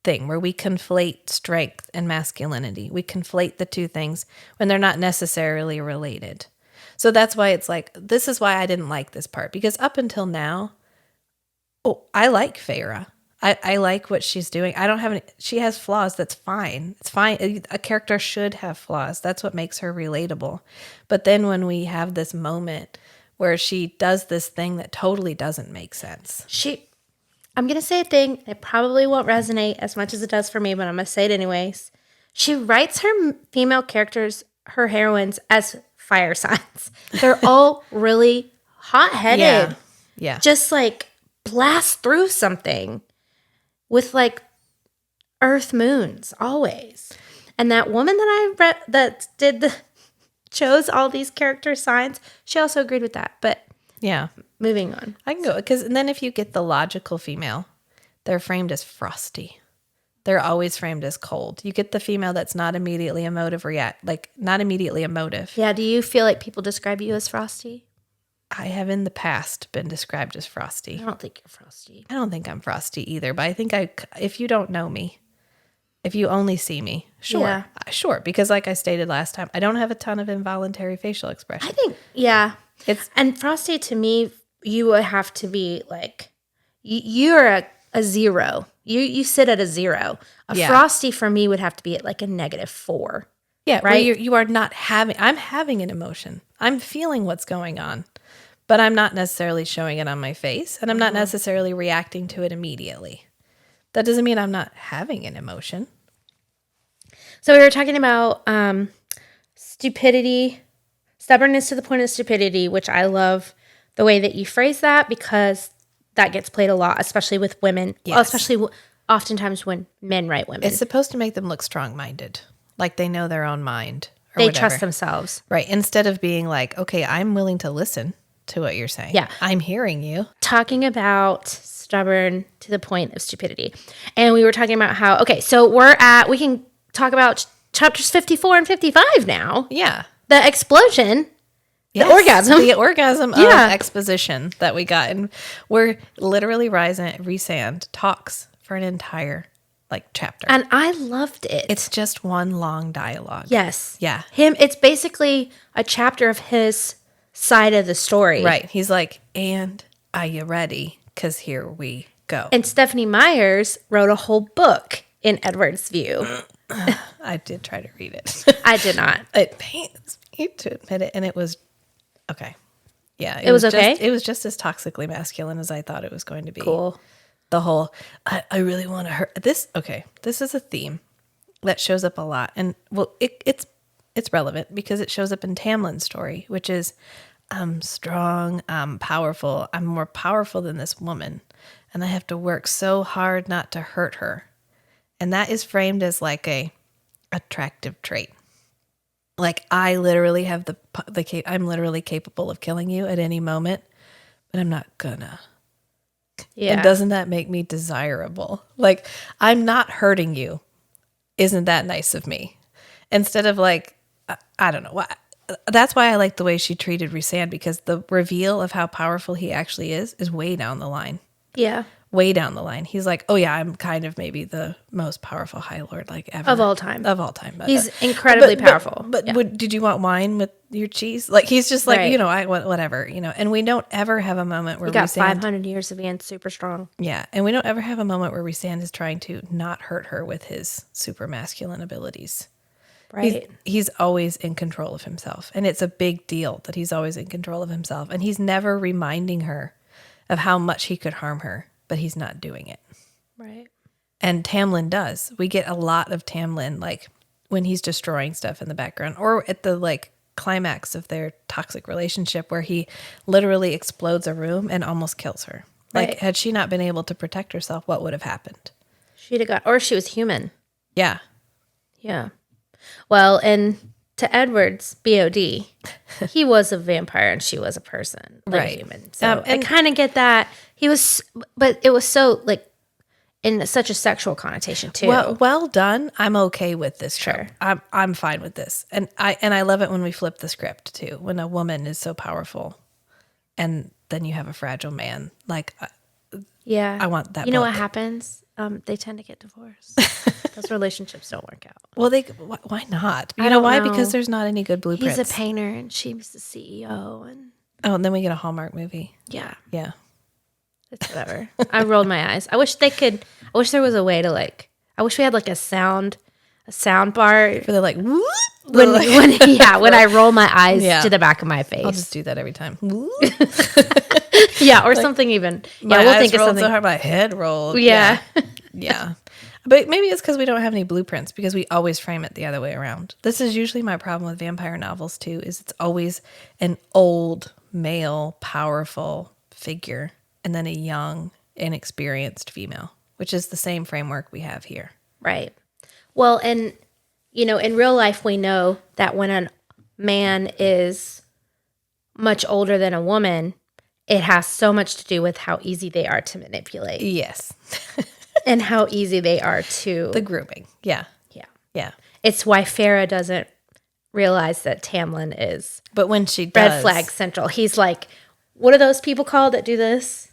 thing, where we conflate strength and masculinity. We conflate the two things when they're not necessarily related. So that's why it's like, this is why I didn't like this part, because up until now, I like Feyre. I like what she's doing. I don't have any, she has flaws. That's fine. It's fine. A character should have flaws. That's what makes her relatable. But then when we have this moment where she does this thing that totally doesn't make sense. I'm going to say a thing. It probably won't resonate as much as it does for me, but I'm going to say it anyways. She writes her female characters, her heroines, as fire signs. They're all really hot-headed. Yeah. Just like blast through something with like earth moons always. And that woman that I read that chose all these character signs, she also agreed with that. But Yeah. moving on. I can go, because then if you get the logical female, they're framed as frosty. They're always framed as cold. You get the female that's not immediately emotive, not immediately emotive. Yeah, do you feel like people describe you as frosty? I have in the past been described as frosty. I don't think you're frosty. I don't think I'm frosty either, but I think if you don't know me, if you only see me, sure. Yeah. Sure, because like I stated last time, I don't have a ton of involuntary facial expression. I think, yeah. It's And frosty to me, you would have to be like, you're a 0. You sit at a 0. A Yeah. frosty for me would have to be at like a -4. Yeah, right? right. You are not I'm having an emotion. I'm feeling what's going on, but I'm not necessarily showing it on my face, and I'm not necessarily reacting to it immediately. That doesn't mean I'm not having an emotion. So we were talking about stupidity, stubbornness to the point of stupidity, which I love the way that you phrase that, because that gets played a lot, especially with women, Yes. well, especially oftentimes when men write women. It's supposed to make them look strong-minded, like they know their own mind. Or they whatever. trust themselves. Right. Instead of being like, okay, I'm willing to listen to what you're saying. Yeah. I'm hearing you. Talking about stubborn to the point of stupidity. And we were talking about how, okay, so we can talk about chapters 54 and 55 now. Yeah. The explosion, Yes. the orgasm. The orgasm Yeah. of exposition that we got. And we're literally Rhysand talks for an entire chapter. And I loved it. It's just one long dialogue. Yes. Yeah. It's basically a chapter of his side of the story. Right. He's like, and are you ready? Because here we Go. And Stephanie Myers wrote a whole book in Edward's view. I did try to read it. I did not. It pains me to admit it, and it was okay. Yeah, It was okay? It was just as toxically masculine as I thought it was going to be. Cool. The whole, I really want to hurt this. Okay, this is a theme that shows up a lot, and well, it's relevant because it shows up in Tamlin's story, which is, I'm strong, I'm powerful, I'm more powerful than this woman, and I have to work so hard not to hurt her, and that is framed as like a attractive trait. Like, I literally have I'm literally capable of killing you at any moment, but I'm not gonna. Yeah. And doesn't that make me desirable? Like, I'm not hurting you. Isn't that nice of me? Instead of like, I don't know. That's why I like the way she treated Rhysand, because the reveal of how powerful he actually is way down the line. Yeah. Way down the line. He's like, oh yeah, I'm kind of maybe the most powerful High Lord like ever. Of all time. Of all time. But, He's incredibly powerful. But Yeah. did you want wine with your cheese? Like, he's just like, Right. whatever, And we don't ever have a moment where He got Rhysand, 500 years of being super strong. yeah, and we don't ever have a moment where Rhysand is trying to not hurt her with his super masculine abilities. Right. He's always in control of himself, and it's a big deal that he's always in control of himself, and he's never reminding her of how much he could harm her, but he's not doing it. Right. And Tamlin does. We get a lot of Tamlin, like when he's destroying stuff in the background, or at the like climax of their toxic relationship where he literally explodes a room and almost kills her. Like, Right. had she not been able to protect herself, what would have happened? She'd have got, or she was human. Yeah. Yeah. Well, and to Edward's BOD, he was a vampire and she was a person, like Right. a human. So I and- kind of get that. He was, but it was so like in such a sexual connotation too. Well done. I'm okay with this Sure. show. I'm fine with this. And I love it when we flip the script too, when a woman is so powerful and then you have a fragile man. Like, yeah. I want that You know what book. happens? They tend to get divorced. Those relationships don't work out. well, why not? You I know don't why? know. Because there's not any good blueprints. He's a painter and she's the CEO and Oh, and then we get a Hallmark movie. yeah, Yeah. it's whatever. I rolled my eyes. I wish there was a way to like, I wish we had like a sound bar For the like, whoop, when I roll my eyes Yeah. to the back of my face. I'll just do that every time. Yeah, or something even. My Yeah, we'll eyes think of rolled something. so hard, my head rolled. Yeah. Yeah. But maybe it's because we don't have any blueprints, because we always frame it the other way around. This is usually my problem with vampire novels too, is it's always an old, male, powerful figure, and then a young, inexperienced female, which is the same framework we have here. Right. Well, and in real life, we know that when a man is much older than a woman, it has so much to do with how easy they are to manipulate Yes. and how easy they are to. The grooming. Yeah. Yeah. Yeah. It's why Farah doesn't realize that Tamlin is But when she does. red flag central. He's like, what are those people called that do this?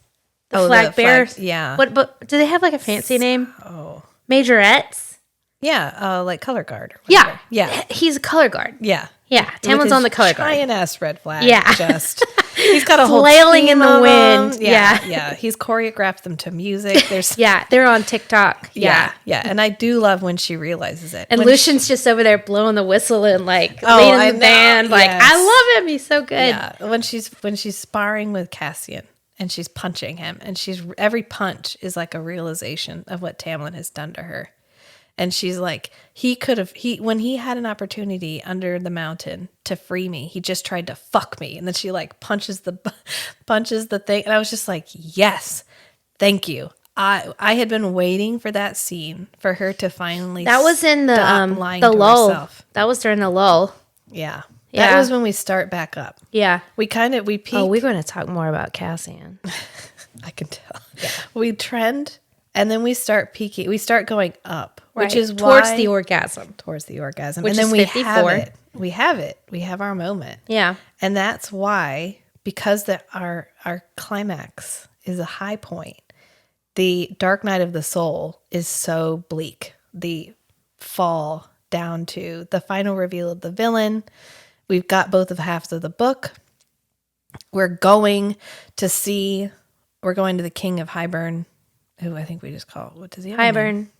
The Oh, flag the bearers? flag- yeah. But do they have like a fancy name? Oh. Majorettes? Yeah. Like color guard. Or Yeah. whatever. Yeah. He's a color guard. Yeah. Yeah. Tamlin's on the color guard. Giant ass red flag. Yeah. Just he's got a whole Flailing team in the of wind. them. Yeah. Yeah. He's choreographed them to music. There's Yeah, they're on TikTok. Yeah. yeah. And I do love when she realizes it. And When Lucian's just over there blowing the whistle and like Oh, leading I the know. band. Like, Yes. I love him. He's so good. Yeah, when she's sparring with Cassian and she's punching him, and every punch is like a realization of what Tamlin has done to her. And she's like, when he had an opportunity under the mountain to free me, he just tried to fuck me. And then she like punches the thing. And I was just like, yes, thank you. I had been waiting for that scene for her to finally That was in the stop lying the to lull. herself. That was during the lull. Yeah. Yeah. That was when we start back up. Yeah. We peak. Oh, we're going to talk more about Cassian. I can tell. We trend and then we start peaking. We start going up, which Right. is towards why, the orgasm. towards the orgasm. Which and then is we 54. have it. We have it. We have our moment. Yeah. And that's why, because our climax is a high point, the dark night of the soul is so bleak. The fall down to the final reveal of the villain. We've got both of halves of the book. We're going to the King of Highburn who I think we just call, what does he have? a name?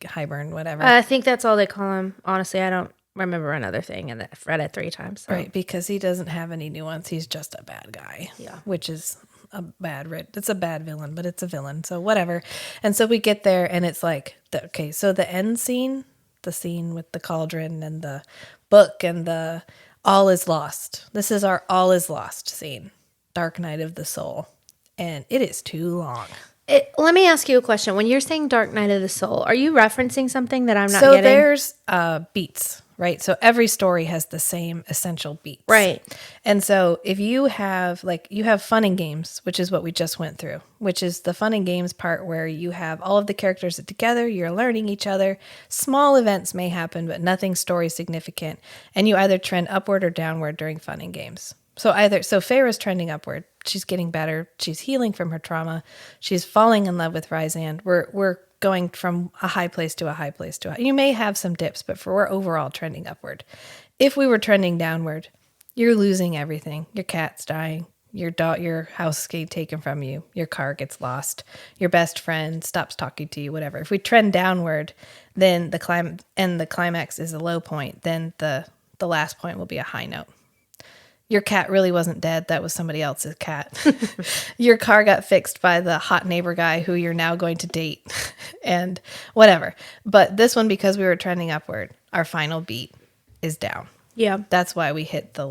Hybern. Hybern, whatever. I think that's all they call him. Honestly, I don't remember another thing, and I've read it 3 times. So. Right, because he doesn't have any nuance. He's just a bad guy. Yeah. Which is it's a bad villain, but it's a villain. So whatever. And so we get there and it's like, so the end scene, the scene with the cauldron and the book and the all is lost. This is our all is lost scene. Dark Night of the Soul. And it is too long. Let me ask you a question. When you're saying Dark Night of the Soul, are you referencing something that I'm not getting? So there's beats, right? So every story has the same essential beats. Right. And so if you have, you have fun and games, which is what we just went through, which is the fun and games part where you have all of the characters together, you're learning each other. Small events may happen, but nothing story significant. And you either trend upward or downward during fun and games. So Feyre's trending upward. She's getting better. She's healing from her trauma. She's falling in love with Rysand. We're going from a high place to a high place to you may have some dips, but we're overall trending upward. If we were trending downward, you're losing everything. Your cat's dying. Your house gets taken from you. Your car gets lost. Your best friend stops talking to you. Whatever. If we trend downward, then the climax is a low point. Then the last point will be a high note. Your cat really wasn't dead. That was somebody else's cat. Your car got fixed by the hot neighbor guy who you're now going to date and whatever. But this one, because we were trending upward, our final beat is down. Yeah. That's why we hit the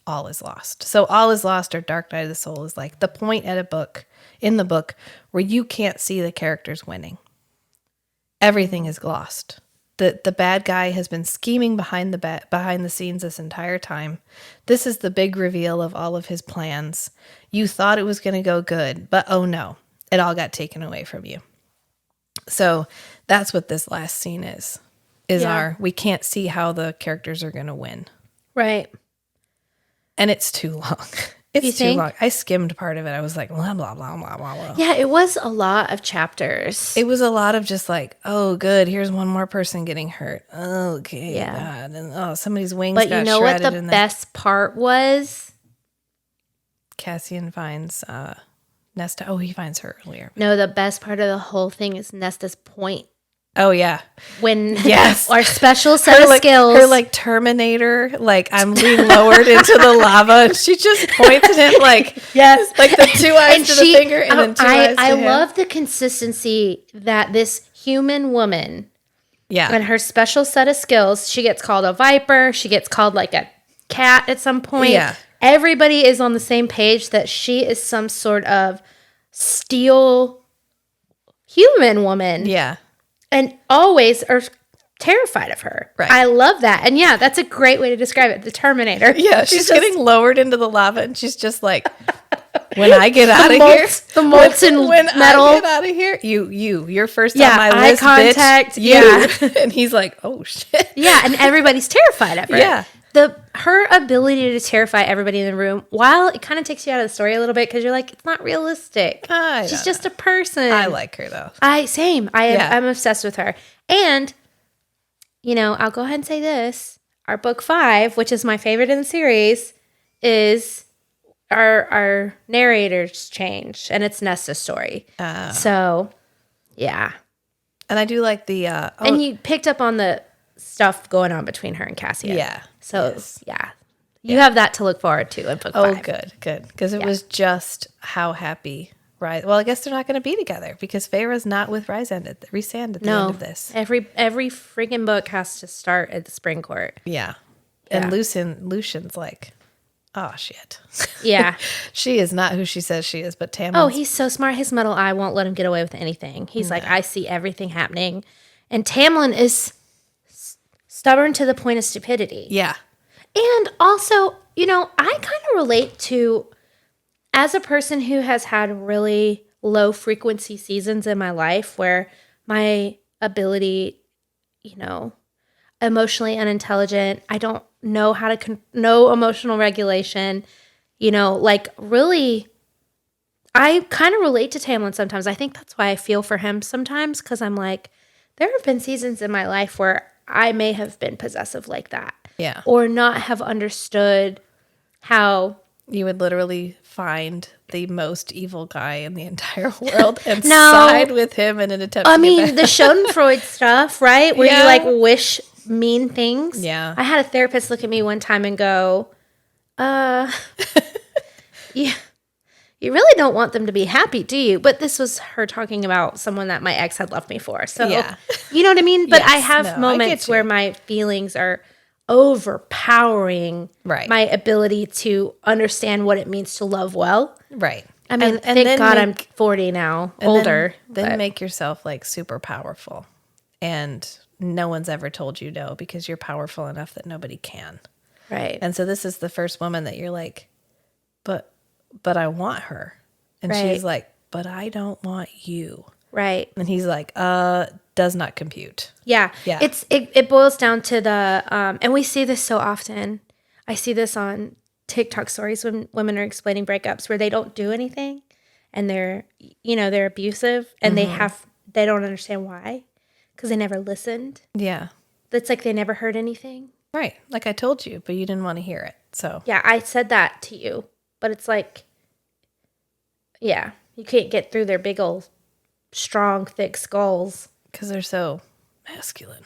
all is lost. So all is lost or Dark Night of the Soul is the point in the book where you can't see the characters winning. Everything is lost. The bad guy has been scheming behind the scenes this entire time. This is the big reveal of all of his plans. You thought it was going to go good, but oh no, it all got taken away from you. So that's what this last scene is we can't see how the characters are going to win. Right. And it's too long. It's too long. I skimmed part of it. I was like, blah, blah, blah, blah, blah, blah. Yeah, it was a lot of chapters. It was a lot of just oh, good. Here's one more person getting hurt. Okay. Yeah. God. And somebody's wings got shredded. But you know what the best part was? Cassian finds Nesta. Oh, he finds her earlier. No, the best part of the whole thing is Nesta's point. Oh, yeah. When yes. our special set of skills. Her Terminator, I'm being lowered into the lava. And she just points at him yes. The 2 eyes to the finger and then 2 eyes to him. I love the consistency that this human woman, and her special set of skills, she gets called a viper. She gets called a cat at some point. Yeah. Everybody is on the same page that she is some sort of steel human woman. Yeah. And always are terrified of her. Right. I love that. And yeah, that's a great way to describe it. The Terminator. Yeah, she's getting lowered into the lava and she's just when I get out of here. The molten when metal. I get out of here. You're first on my eye list, contact. bitch. You. And he's like, oh, shit. Yeah, and everybody's terrified of her. Yeah. Her ability to terrify everybody in the room, while it kind of takes you out of the story a little bit because you're it's not realistic. She's just a person. I like her though. I'm obsessed with her. And, I'll go ahead and say this. Our book 5, which is my favorite in the series, is our narrator's changed, and it's Nesta's story. So, yeah. And I do like the... and you picked up on the stuff going on between her and Cassia. Yeah. So, you have that to look forward to in book 5. Oh, good. Because it was just how happy... Well, I guess they're not going to be together because Feyre's not with Rysand at the end of this. Every freaking book has to start at the Spring Court. Yeah. And Lucian's oh, shit. Yeah. She is not who she says she is, but Tamlin. Oh, he's so smart. His metal eye won't let him get away with anything. He's I see everything happening. And Tamlin is stubborn to the point of stupidity. Yeah. And also, I kind of relate to, as a person who has had really low frequency seasons in my life where my ability, emotionally unintelligent, I don't know how to, no emotional regulation, really, I kind of relate to Tamlin sometimes. I think that's why I feel for him sometimes because I'm there have been seasons in my life where I may have been possessive like that. Yeah. Or not have understood how You would literally find the most evil guy in the entire world and No. side with him in an attempt I to mean, get the Schadenfreude stuff, right? Where you Yeah. like wish mean things. Yeah. I had a therapist look at me one time and go, yeah. You really don't want them to be happy, do you? But this was her talking about someone that my ex had left me for. So, Yeah. you know what I mean? But I Yes, have no, I moments get you. where my feelings are overpowering Right. my ability to understand what it means to love well. Right. I mean, And thank then God I'm make- 40 now, and older. Then but- make yourself like super powerful. And no one's ever told you no because you're powerful enough that nobody can. right. And so this is the first woman that you're like, but I want her. And Right. she's like, but I don't want you. Right. And he's like, does not compute. Yeah. Yeah. It boils down to the and we see this so often. I see this on TikTok stories when women are explaining breakups where they don't do anything and they're abusive and they don't understand why because they never listened. Yeah. It's like they never heard anything. Right. Like I told you, but you didn't want to hear it. So Yeah, I said that to you, but it's like, yeah, you can't get through their big old strong, thick skulls. because they're so masculine.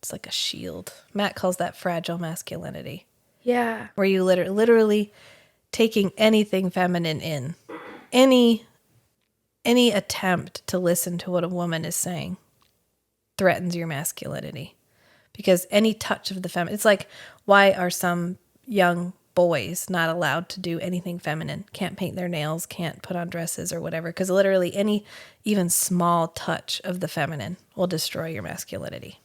It's like a shield. Matt calls that fragile masculinity, Yeah. where you literally taking anything feminine in, any attempt to listen to what a woman is saying threatens your masculinity. Because any touch of the feminine, it's like, why are some young boys not allowed to do anything feminine? Can't paint their nails, can't put on dresses or whatever. Because literally any even small touch of the feminine will destroy your masculinity.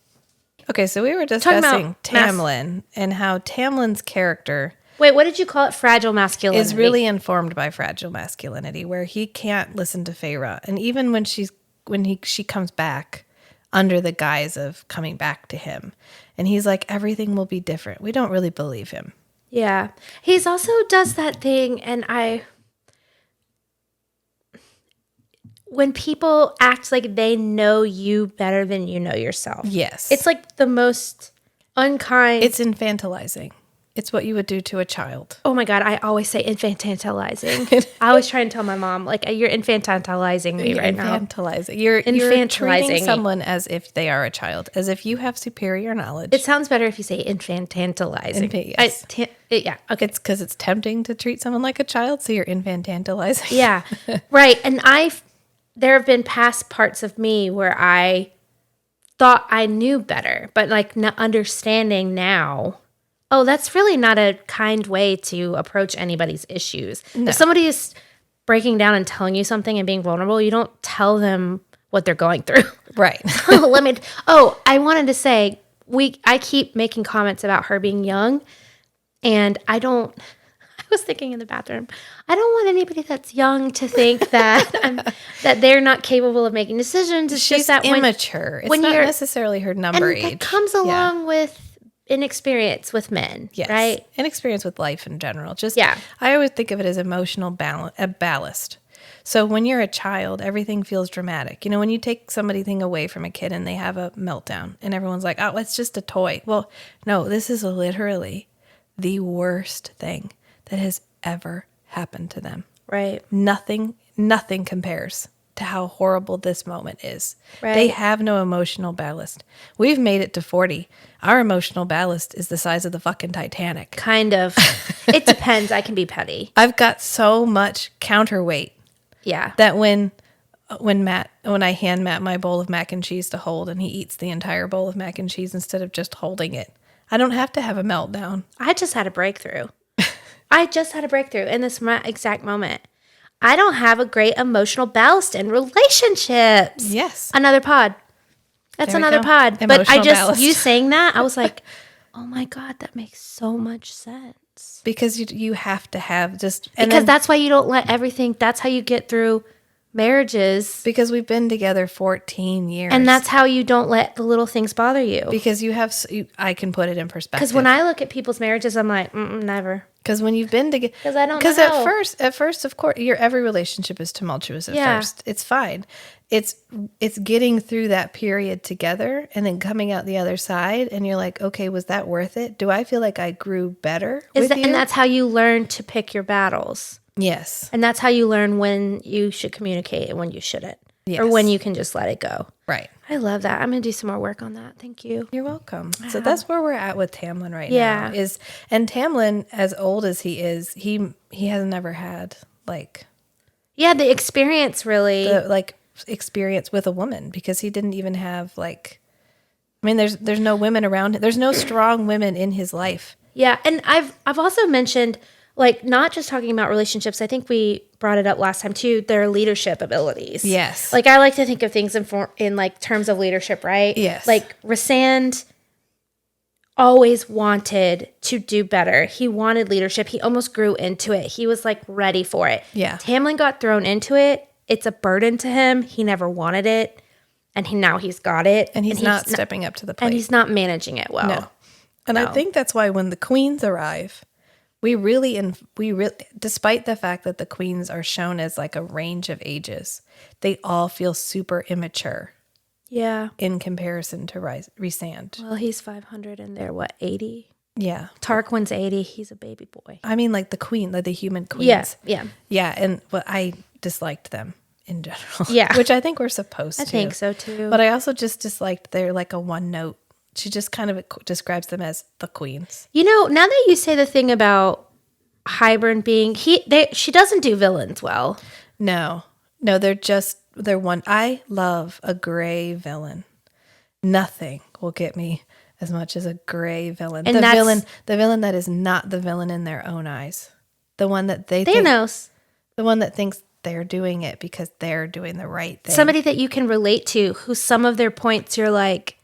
Okay, so we were discussing Tamlin and how Tamlin's character Wait, what did you call it? Fragile masculinity. is really informed by fragile masculinity, where he can't listen to Feyre. And even when she comes back under the guise of coming back to him, and he's like, everything will be different. We don't really believe him. Yeah. He's also does that thing, and when people act like they know you better than you know yourself. Yes. It's like the most unkind. It's infantilizing. It's what you would do to a child. Oh my God, I always say infantilizing. I always try and tell my mom, like, you're infantilizing me right now. Infantilizing. You're Infantilizing treating me. someone as if they are a child, as if you have superior knowledge. It sounds better if you say infantilizing. Yes. Yeah. Okay. It's because it's tempting to treat someone like a child, so you're infantilizing. Yeah. Right. And there have been past parts of me where I thought I knew better, but like not understanding now, oh, that's really not a kind way to approach anybody's issues. No. If somebody is breaking down and telling you something and being vulnerable, you don't tell them what they're going through. Right. I wanted to say, I keep making comments about her being young, and I was thinking in the bathroom, I don't want anybody that's young to think that that they're not capable of making decisions. It's She's just that immature. It's not necessarily her number age. That comes along with inexperience with men, Yes. right? Inexperience with life in general. Yeah. I always think of it as emotional ballast. So when you're a child, everything feels dramatic. You know, when you take something away from a kid and they have a meltdown and everyone's like, oh, it's just a toy. Well, no, this is literally the worst thing that has ever happened to them. Right. Nothing compares to how horrible this moment is. Right. They have no emotional ballast. We've made it to 40. Our emotional ballast is the size of the fucking Titanic. Kind of. It depends. I can be petty. I've got so much counterweight Yeah. that when I hand Matt my bowl of mac and cheese to hold and he eats the entire bowl of mac and cheese instead of just holding it, I don't have to have a meltdown. I just had a breakthrough. In this exact moment. I don't have a great emotional ballast in relationships. Yes. Another pod. That's There we another go. pod. But Emotional ballast. you saying that, I was like, oh my God, that makes so much sense. Because you have to have That's why you don't let everything, that's how you get through marriages. because we've been together 14 years. And that's how you don't let the little things bother you. because I can put it in perspective. Because when I look at people's marriages, I'm like, never. Because when you've been together, Because I don't know. because at first, of course, every relationship is tumultuous at first. It's fine. It's getting through that period together and then coming out the other side, and you're like, okay, was that worth it? Do I feel like I grew better with you? And that's how you learn to pick your battles. Yes. And that's how you learn when you should communicate and when you shouldn't. Yes. Or when you can just let it go. Right. I love that. I'm going to do some more work on that. Thank you. You're welcome. So that's where we're at with Tamlin right Yeah. now. And Tamlin, as old as he is, he has never had Yeah, the experience really. experience with a woman, because he didn't even have there's no women around him. There's no strong women in his life. Yeah, and I've also mentioned, not just talking about relationships, I think we brought it up last time too, their leadership abilities. Yes. I like to think of things in terms of leadership, right? Yes. Rysand always wanted to do better. He wanted leadership. He almost grew into it. He was ready for it. Yeah. Tamlin got thrown into it. It's a burden to him. He never wanted it. And now he's got it. And he's not stepping up to the plate. And he's not managing it well. No. And I think that's why when the queens arrive, we really, despite the fact that the queens are shown as a range of ages, they all feel super immature. Yeah. In comparison to Rysand. Well, he's 500 and they're 80? Yeah. Tarquin's 80. He's a baby boy. I mean, the queen, the human queens. Yeah. Yeah. And I disliked them in general. Yeah. Which I think we're supposed to. I think so too. But I also just disliked they're a one note. She just kind of describes them as the queens. Now that you say the thing about Hybern being, she doesn't do villains well. No, they're one. I love a gray villain. Nothing will get me as much as a gray villain. And the villain that is not the villain in their own eyes. The one that Thanos. The one that thinks they're doing it because they're doing the right thing. Somebody that you can relate to, who some of their points you're like,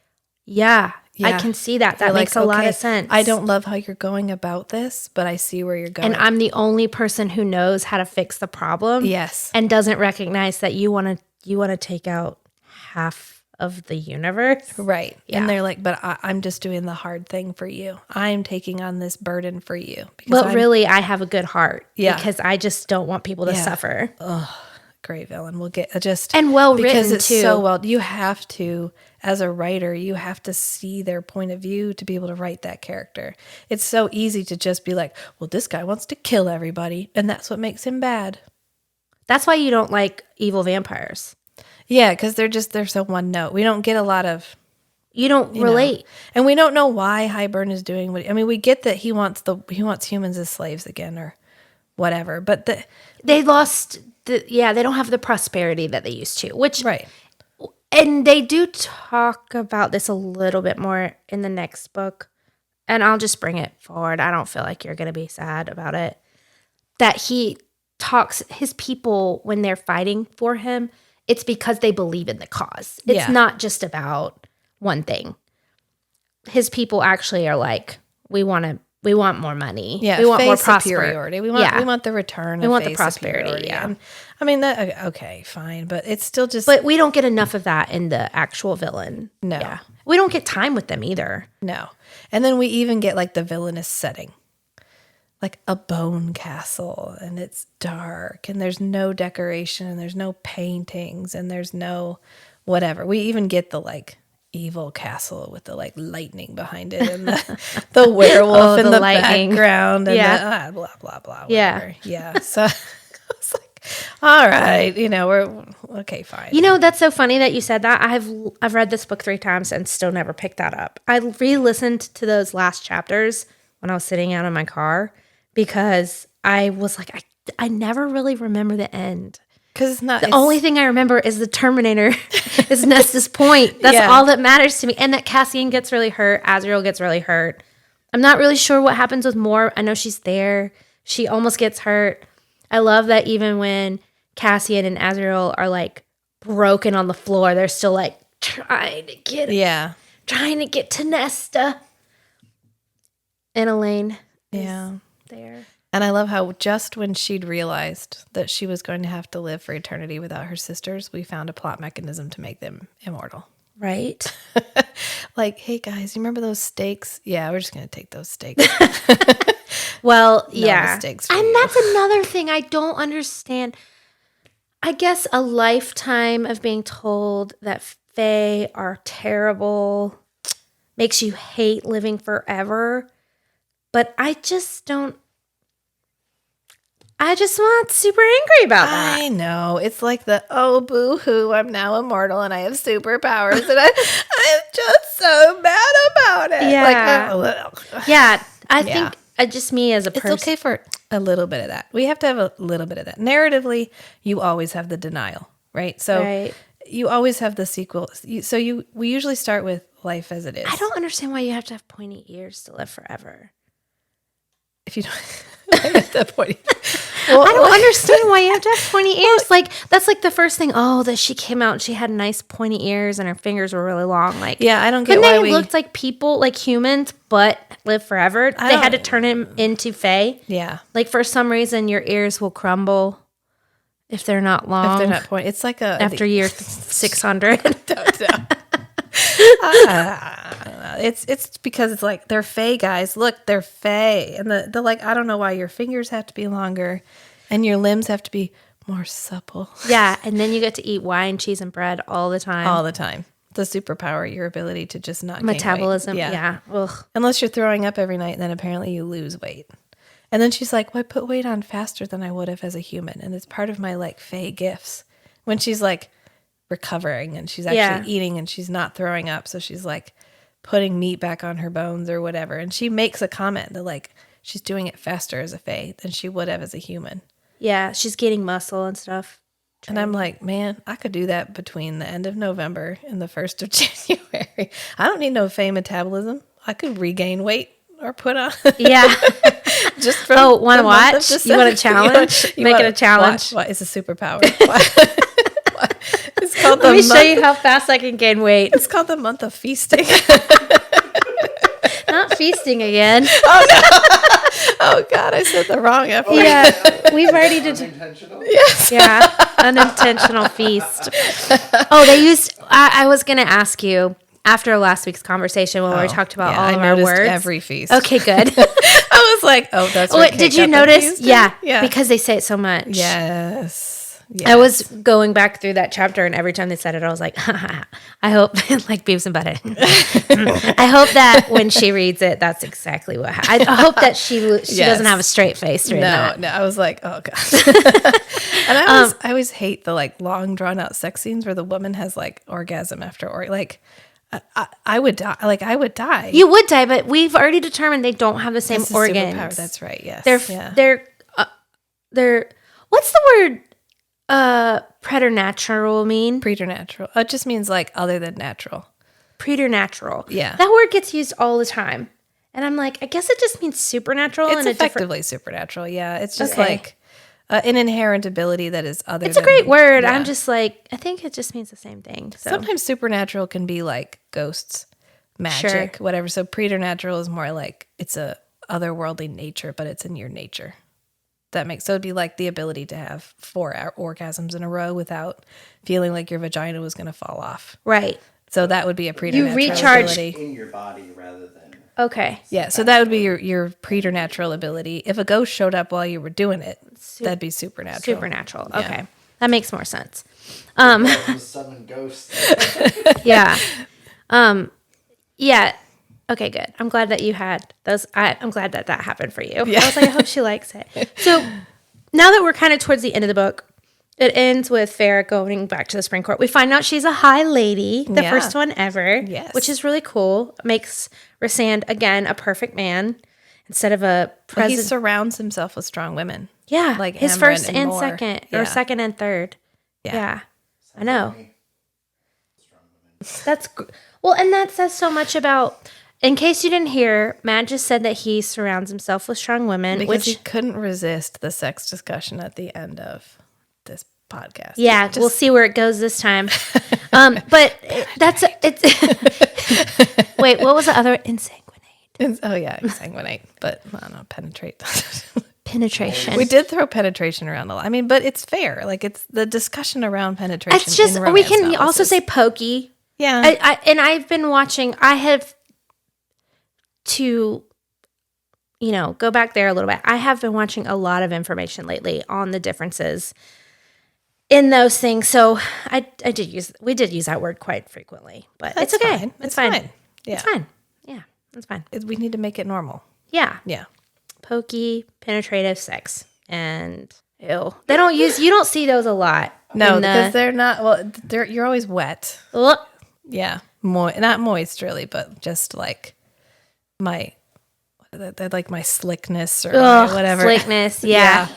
yeah. I can see that. That makes a lot of sense. I don't love how you're going about this, but I see where you're going. And I'm the only person who knows how to fix the problem. Yes. And doesn't recognize that you want to take out half of the universe. Right. Yeah. And they're like, but I'm just doing the hard thing for you. I'm taking on this burden for you. But really, I have a good heart. Yeah. Because I just don't want people to suffer. Oh, great villain. We'll get and well written because it's too. so well. You have to, as a writer, you have to see their point of view to be able to write that character. It's so easy to just be like, well, this guy wants to kill everybody, and that's what makes him bad. That's why you don't like evil vampires. Yeah, because they're so one note. We don't get a lot of. You don't relate, and we don't know why Hybern is doing what. I mean, we get that he wants humans as slaves again or whatever, but they lost. They don't have the prosperity that they used to, which right. And they do talk about this a little bit more in the next book, and I'll just bring it forward. I don't feel like you're going to be sad about it. That he talks, his people, when they're fighting for him, it's because they believe in the cause. It's not just about one thing. His people actually are like, we want more money. Yeah, we want more superiority. We want the return. We want the prosperity. Yeah, and, I mean that. Okay, fine, but it's still just. But we don't get enough of that in the actual villain. No, yeah. We don't get time with them either. No, and then we even get the villainous setting, like a bone castle, and it's dark, and there's no decoration, and there's no paintings, and there's no whatever. We even get the evil castle with the lightning behind it and the werewolf in the lightning background and the blah blah blah whatever. Yeah so I was like, all right, we're okay, fine. That's so funny that you said that. I've read this book 3 times and still never picked that up. I re-listened to those last chapters when I was sitting out in my car because I was like, I never really remember the end. Because it's not the only thing I remember is the Terminator is Nesta's point. That's all that matters to me. And that Cassian gets really hurt. Azrael gets really hurt. I'm not really sure what happens with Mor. I know she's there. She almost gets hurt. I love that even when Cassian and Azrael are broken on the floor, they're still trying to get trying to get to Nesta. And Elaine is there. And I love how just when she'd realized that she was going to have to live for eternity without her sisters, we found a plot mechanism to make them immortal. Right? Hey guys, you remember those steaks? Yeah, we're just going to take those steaks. Well, No mistakes for and you. that's another thing I don't understand. I guess a lifetime of being told that fae are terrible makes you hate living forever. But I just don't. I just want super angry about that. I know. It's like the, oh, boo-hoo, I'm now immortal and I have superpowers. And I'm just so mad about it. Yeah. I Yeah. think just me as a person. It's okay for a little bit of that. We have to have a little bit of that. Narratively, you always have the denial, right? So Right. you always have the sequel. We usually start with life as it is. I don't understand why you have to have pointy ears to live forever. If you don't, at that point. Well, I don't understand why you have to have pointy ears. Like, that's like the first thing. Oh, that she came out and she had nice pointy ears and her fingers were really long. Like, yeah, I don't get couldn't why they we looked like people, like humans, but live forever. They had to turn him into fae. Yeah. Like, for some reason, your ears will crumble if they're not long. If they're not point, it's like after year 600. Don't know. It's because it's like they're fae, guys. Look, they're fae, and the like. I don't know why your fingers have to be longer, and your limbs have to be more supple. Yeah, and then you get to eat wine, cheese, and bread all the time. All the time. The superpower, your ability to just not gain Metabolism. weight. Yeah. Ugh. Unless you're throwing up every night, then apparently you lose weight. And then she's like, "Well, I put weight on faster than I would have as a human, and it's part of my like fae gifts." When she's like recovering and she's actually eating and she's not throwing up, so she's like putting meat back on her bones or whatever, and she makes a comment that like she's doing it faster as a fae than she would have as a human. Yeah, she's gaining muscle and stuff. And I'm like, man, I could do that between the end of November and the 1st of January. I don't need no fae metabolism. I could regain weight or put on. Yeah. Just from want to watch? You want a challenge? Make it a challenge. What is a superpower? It's called Let me show you how fast I can gain weight. It's called the month of feasting. Not feasting again. Oh no! Oh God, I said the wrong F word. Yeah, we've already did. Unintentional? Yes. Yeah, unintentional feast. Oh, they used. I was going to ask you after last week's conversation when we talked about all of our words. Every feast. Okay, good. I was like, oh, that's. Oh, what did you Kate notice? used to- Yeah, because they say it so much. Yes. I was going back through that chapter, and every time they said it, I was like, I hope, like Beavis and Butthead. I hope that when she reads it, that's exactly what I hope that she doesn't have a straight face during that. No, I was like, oh God. And I always hate the like long drawn out sex scenes where the woman has like orgasm after like. I would die. Like I would die. You would die, but we've already determined they don't have the same That's a organs. superpower. That's right. Yes. They're what's the word preternatural mean? Preternatural. It just means like other than natural. Preternatural. Yeah. That word gets used all the time. And I'm like, I guess it just means supernatural. It's in effectively supernatural. Yeah. It's just Okay. like an inherent ability that is other It's than. a great word. Yeah. I'm just like, I think it just means the same thing. So. Sometimes supernatural can be like ghosts, magic, whatever. So preternatural is more like it's a otherworldly nature, but it's in your nature. That makes so it'd be like the ability to have 4 orgasms in a row without feeling like your vagina was going to fall off. Right. So that would be a preternatural recharge- ability. In your body rather than... Okay. Yeah, so that would be your preternatural ability. If a ghost showed up while you were doing it, that'd be supernatural. Supernatural. Yeah. Okay. That makes more sense. Summon ghosts. Yeah. Yeah. Okay, good. I'm glad that you had those. I'm glad that happened for you. Yeah. I was like, I hope she likes it. So now that we're kind of towards the end of the book, it ends with Farrah going back to the Supreme Court. We find out she's a high lady, the first one ever, Yes. which is really cool. Makes Rysand, again, a perfect man instead of a He president. surrounds himself with strong women. Yeah, like his Amren first and and more. second, Yeah. or second and third. Yeah. I know. That's well, and that says so much about. In case you didn't hear, Matt just said that he surrounds himself with strong women, Because which he couldn't resist the sex discussion at the end of this podcast. yeah, we'll see where it goes this time. But it's. Wait, what was the other insanguinate? Oh yeah, sanguinate, but I don't know, penetrate. Penetration. We did throw penetration around a lot. I mean, but it's fair. Like it's the discussion around penetration. It's just in we romance can novels also is- say pokey. yeah. And I've been watching. I have to go back there a little bit. I have been watching a lot of information lately on the differences in those things. So we did use that word quite frequently, but That's it's okay. fine. It's fine. Yeah. It's fine. Yeah, it's fine. We need to make it normal. Yeah. Yeah. Pokey, penetrative sex. And ew. You don't see those a lot. No, because they're not, well, you're always wet. Ugh. Yeah. Not moist really, but just like my slickness or whatever. Slickness, yeah.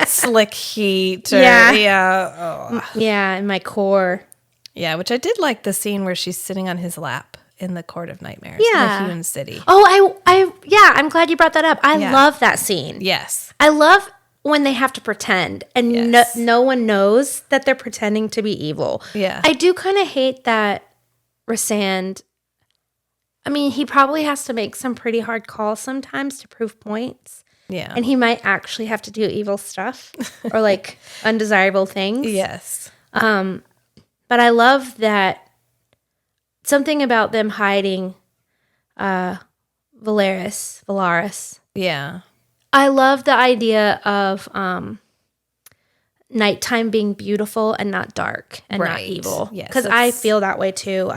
Slick heat. Or, Yeah. Yeah. Oh. Yeah, in my core. Yeah, which I did like the scene where she's sitting on his lap in the Court of Nightmares Yeah. in the Human City. Oh, I'm glad you brought that up. I love that scene. Yes. I love when they have to pretend and Yes. no one knows that they're pretending to be evil. Yeah. I do kind of hate that Rysand, I mean, he probably has to make some pretty hard calls sometimes to prove points. Yeah. And he might actually have to do evil stuff or like undesirable things. Yes. But I love that something about them hiding Valaris. Yeah. I love the idea of nighttime being beautiful and not dark and not Right. evil. Yes, Because I that's- feel that way too.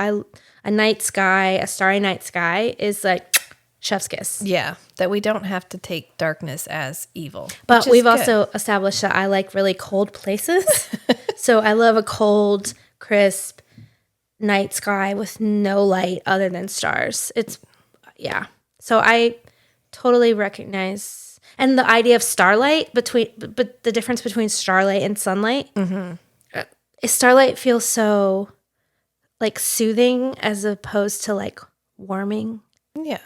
A night sky, a starry night sky is like chef's kiss. Yeah. That we don't have to take darkness as evil. But which is we've good. also established that I like really cold places. So I love a cold, crisp night sky with no light other than stars. Yeah. So I totally recognize, and the idea of starlight but the difference between starlight and sunlight. Starlight feels so like soothing as opposed to like warming, Yeah.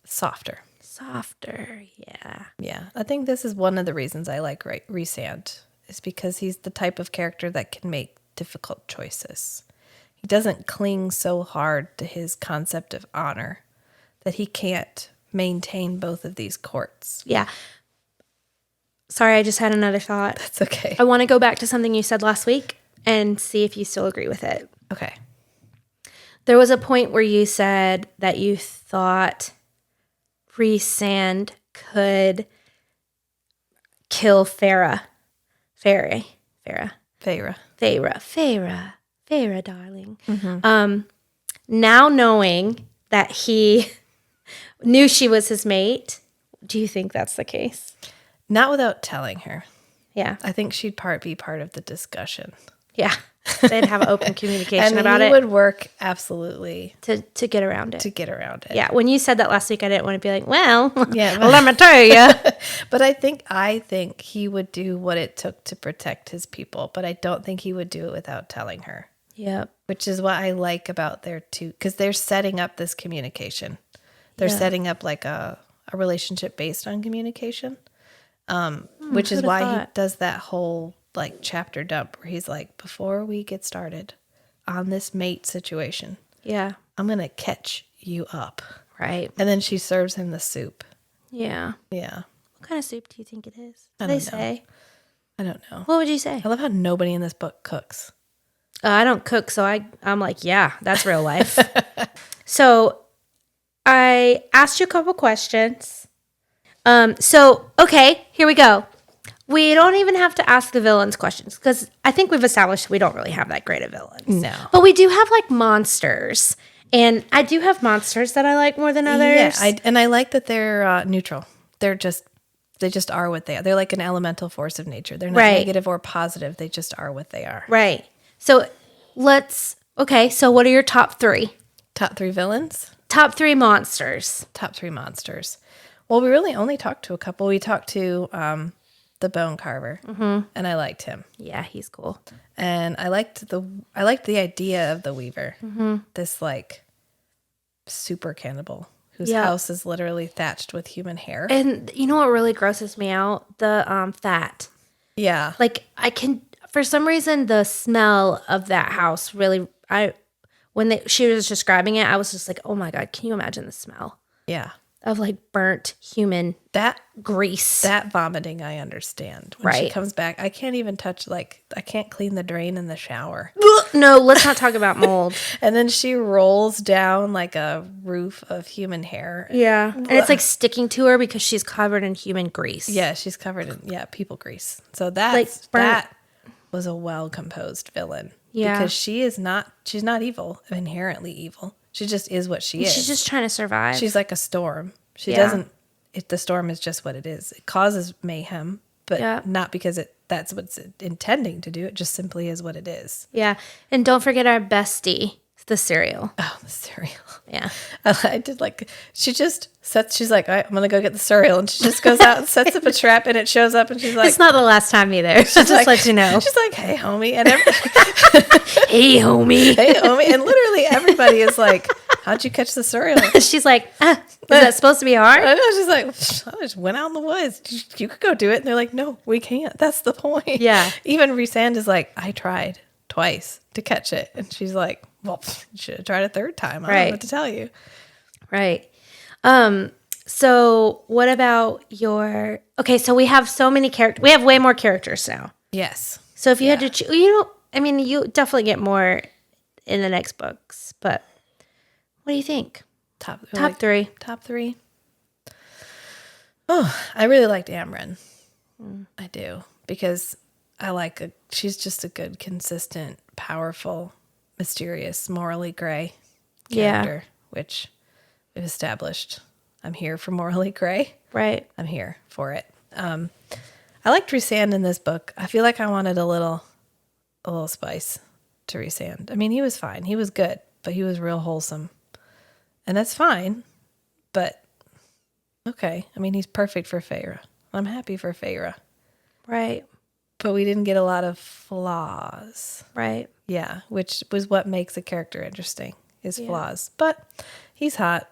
Softer. softer. Yeah. Yeah. I think this is one of the reasons I like Rysand is because he's the type of character that can make difficult choices. He doesn't cling so hard to his concept of honor that he can't maintain both of these courts. Yeah. Sorry, I just had another thought. That's okay. I want to go back to something you said last week and see if you still agree with it. Okay. There was a point where you said that you thought Rysand could kill Farah, darling. Now knowing that he knew she was his mate, do you think that's the case? Not without telling her. Yeah. I think she'd be part of the discussion. Yeah. They'd have open communication And about he it would work absolutely to get around it. to get around it. Yeah. When you said that last week, I didn't want to be like, well, Yeah. let me tell you. But I think he would do what it took to protect his people, but I don't think he would do it without telling her. Yep. Which is what I like about their two, because they're setting up this communication. They're Yeah. setting up like a relationship based on communication, which is who'da why thought? he does that whole like chapter dump where he's like, before we get started on this mate situation, Yeah. I'm going to catch you up. Right. And then she serves him the soup. Yeah. Yeah. What kind of soup do you think it is? I They don't know. say. I don't know. What would you say? I love how nobody in this book cooks. I don't cook, so I'm like, yeah, that's real life. So I asked you a couple questions. Okay, here we go. We don't even have to ask the villains questions because I think we've established we don't really have that great of villains. No. But we do have like monsters. And I do have monsters that I like more than others. Yeah, I like that they're neutral. They just are what they are. They're like an elemental force of nature. They're not Right. negative or positive. They just are what they are. Right. So so what are your top three? Top three villains, Top three monsters. top three monsters. Well, we really only talked to a couple. We talked to the Bone Carver, and I liked him. Yeah, he's cool. And I liked the idea of the Weaver. This like super cannibal whose Yeah. house is literally thatched with human hair. And you know what really grosses me out? The fat. Yeah. Like for some reason the smell of that house really she was describing it, I was just like, "Oh my god, can you imagine the smell?" Yeah. of like burnt human That grease. that vomiting I understand. When she Right. comes back, I can't even touch, like, I can't clean the drain in the shower. No, let's not talk about mold. And then she rolls down like a roof of human hair. Yeah. And it's like sticking to her because she's covered in human grease. Yeah, she's covered in people grease. So that's Like burnt- that was a well-composed villain. Yeah. Because she's not evil, inherently evil. She just is what she is. She's just trying to survive. She's like a storm. She Yeah. doesn't the storm is just what it is. It causes mayhem, but Yeah. not because that's what it's intending to do. It just simply is what it is. Yeah. And don't forget our bestie, the cereal. Oh, the cereal. Yeah. I did like, she's like, all right, I'm going to go get the cereal. And she just goes out and sets up a trap and it shows up and she's like, It's not the last time either. She'll just like, let you know. She's like, hey, homie. And Hey, homie. hey, homie. And literally everybody is like, how'd you catch the cereal? She's like, is that supposed to be hard? I know. She's like, I just went out in the woods. You could go do it. And they're like, no, we can't. That's the point. Yeah. Even Rhysand is like, I tried twice to catch it. And she's like, well, you should have tried a third time. I don't know what to tell you. Right. So what about so we have so many characters. We have way more characters now. Yes. So if you had to choose, you definitely get more in the next books, but what do you think? Top three. Top three. Oh, I really liked Amren. I do. Because she's just a good, consistent, powerful, mysterious, morally gray character, which we've established. I'm here for morally gray. Right. I'm here for it. I liked Rhysand in this book. I feel like I wanted a little spice to Rhysand. I mean, he was fine. He was good, but he was real wholesome. And that's fine, but okay. I mean, he's perfect for Feyre. I'm happy for Feyre. Right. But we didn't get a lot of flaws. Right. Yeah, which was what makes a character interesting, is flaws. But he's hot.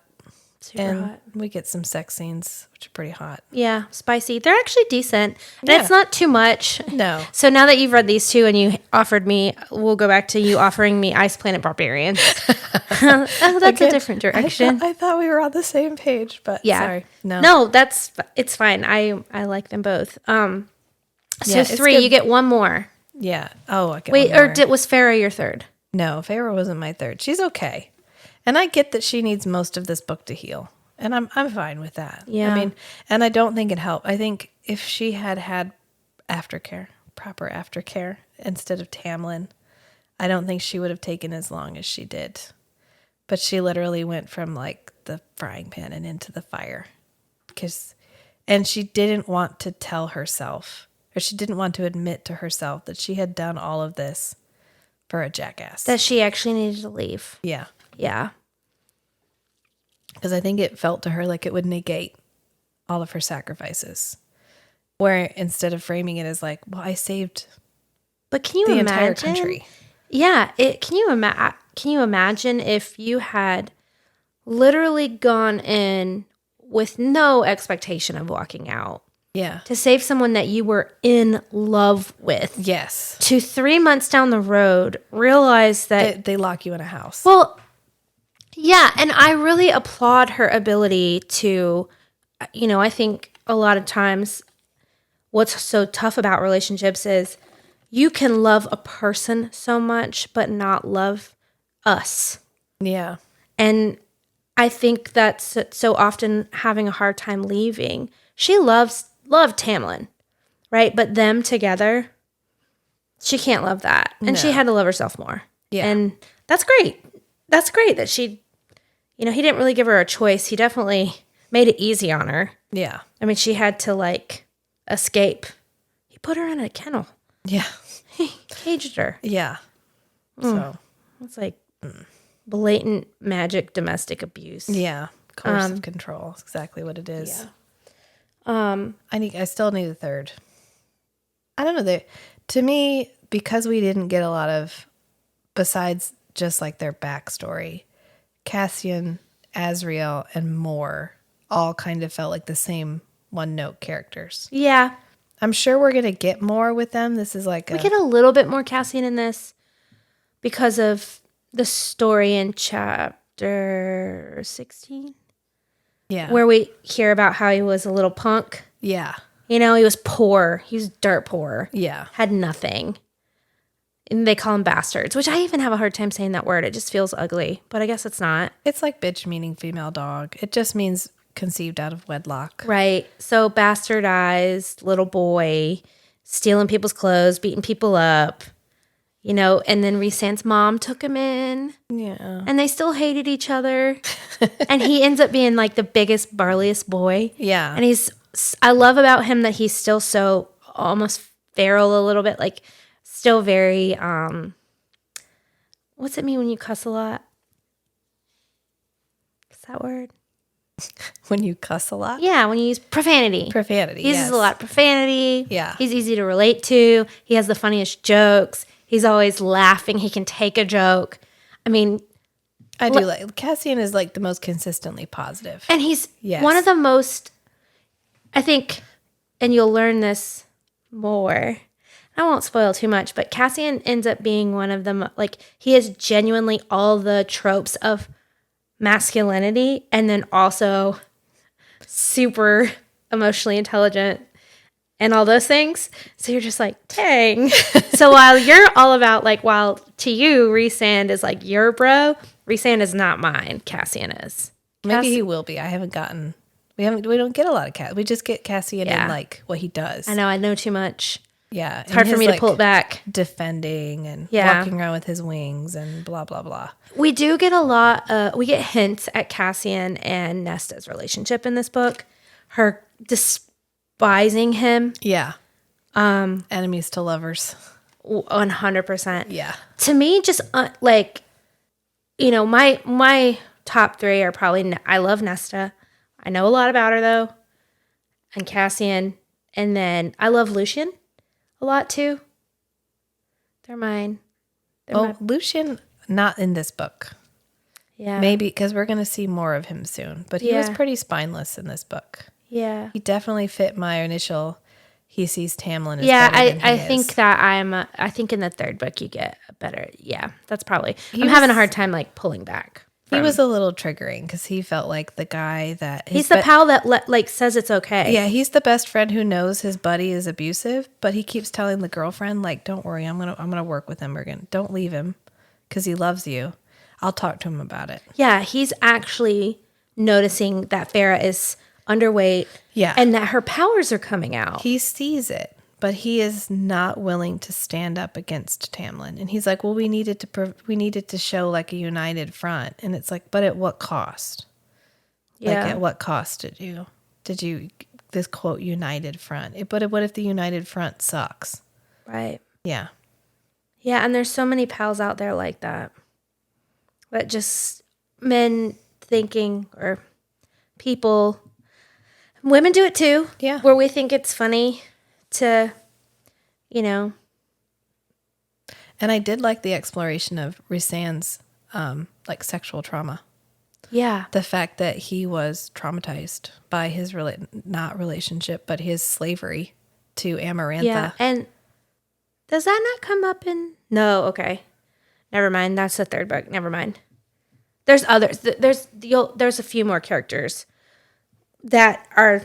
Super hot. We get some sex scenes, which are pretty hot. Yeah, spicy. They're actually decent. And Yeah. it's not too much. No. So now that you've read these two and you offered me, we'll go back to you offering me Ice Planet Barbarians. That's Again, a different direction. I thought we were on the same page, but Yeah. sorry. No. No, it's fine. I like them both. So Yeah, it's three, good. you get one more. Yeah. Oh, I get Wait, one or more. was Farrah your third? No, Feyre wasn't my third. She's okay. And I get that she needs most of this book to heal. And I'm fine with that. Yeah. I mean, and I don't think it helped. I think if she had aftercare, proper aftercare, instead of Tamlin, I don't think she would have taken as long as she did. But she literally went from like the frying pan and into the fire. And she didn't want to tell herself, or she didn't want to admit to herself that she had done all of this for a jackass. That she actually needed to leave. Yeah. Yeah. Because I think it felt to her like it would negate all of her sacrifices. Where instead of framing it as like, well, I saved But can you the imagine? entire country. Yeah. Can you imagine if you had literally gone in with no expectation of walking out Yeah. to save someone that you were in love with? Yes. To 3 months down the road, realize that They lock you in a house. well, yeah, and I really applaud her ability to, I think a lot of times what's so tough about relationships is you can love a person so much, but not love us. Yeah. And I think that's so often having a hard time leaving. She loved Tamlin, right? But them together, she can't love that. And she No. had to love herself more. Yeah. And that's great. That's great that she, he didn't really give her a choice. He definitely made it easy on her. Yeah. I mean, she had to escape. He put her in a kennel. Yeah. He caged her. Yeah. So, It's like blatant magic domestic abuse. yeah. Coercive control is exactly what it is. Yeah. I still need a third. I don't know. To me, because we didn't get a lot of, besides just like their backstory, Cassian, Azriel, and Moore all kind of felt like the same one-note characters. Yeah. I'm sure we're going to get more with them. This is like We get a little bit more Cassian in this because of the story in chapter 16. Yeah. where we hear about how he was a little punk. Yeah. You know, he was poor. He was dirt poor. Yeah. Had nothing. And they call him bastards, which I even have a hard time saying that word. It just feels ugly, but I guess it's not. It's like bitch meaning female dog. It just means conceived out of wedlock. Right. So bastardized little boy, stealing people's clothes, beating people up, you know, and then Rhysand's mom took him in. Yeah. And they still hated each other. And he ends up being like the biggest, burliest boy. Yeah. And I love about him that he's still so almost feral a little bit, like still very, what's it mean when you cuss a lot? What's that word? When you cuss a lot? Yeah, when you use profanity. Profanity. He uses a lot of profanity. Yeah. He's easy to relate to. He has the funniest jokes. He's always laughing. He can take a joke. I mean, I do like Cassian is like the most consistently positive. and he's Yes. one of the most, I think, and you'll learn this more. I won't spoil too much, but Cassian ends up being one of them. Like, he is genuinely all the tropes of masculinity and then also super emotionally intelligent and all those things. So you're just like, dang. So while you're all about, like, while to you, Rhysand is like your bro, Rhysand is not mine. Cassian is. Maybe he will be. I haven't gotten. We don't get a lot of Cassian. We just get Cassian in like what he does. I know too much. Yeah. It's hard for me to pull it back. Defending and Yeah. walking around with his wings and blah, blah, blah. We do get we get hints at Cassian and Nesta's relationship in this book. Her despising him, Yeah. Enemies to lovers. 100%. Yeah. To me, just like, you know, my top three are probably, I love Nesta. I know a lot about her though. And Cassian. And then I love Lucian a lot too. They're mine. Lucian, not in this book. Yeah. Maybe because we're going to see more of him soon. But he was Yeah. pretty spineless in this book. Yeah. He definitely fit my initial, he sees Tamlin as Yeah, better than he I is. think that I think in the third book you get a better, yeah, that's probably, I'm was- having a hard time like pulling back. He was a little triggering because he felt like the guy that... He's the pal that like says it's okay. Yeah, he's the best friend who knows his buddy is abusive, but he keeps telling the girlfriend, like, don't worry, I'm gonna work with him. Don't leave him because he loves you. I'll talk to him about it. Yeah, he's actually noticing that Farrah is underweight. Yeah. And that her powers are coming out. He sees it, but he is not willing to stand up against Tamlin. And he's like, well, we needed to show like a united front. And it's like, but at what cost? Yeah. Like, at what cost did you this quote united front? But what if the united front sucks? Right. Yeah. Yeah, and there's so many pals out there like that. But just men thinking, or people, women do it too. Yeah. Where we think it's funny to, you know. And I did like the exploration of Rhysand's like sexual trauma. Yeah. The fact that he was traumatized by his not relationship, but his slavery to Amarantha. Yeah. And does that not come up in? No. Okay. Never mind. That's the third book. Never mind. There's others. There's a few more characters that are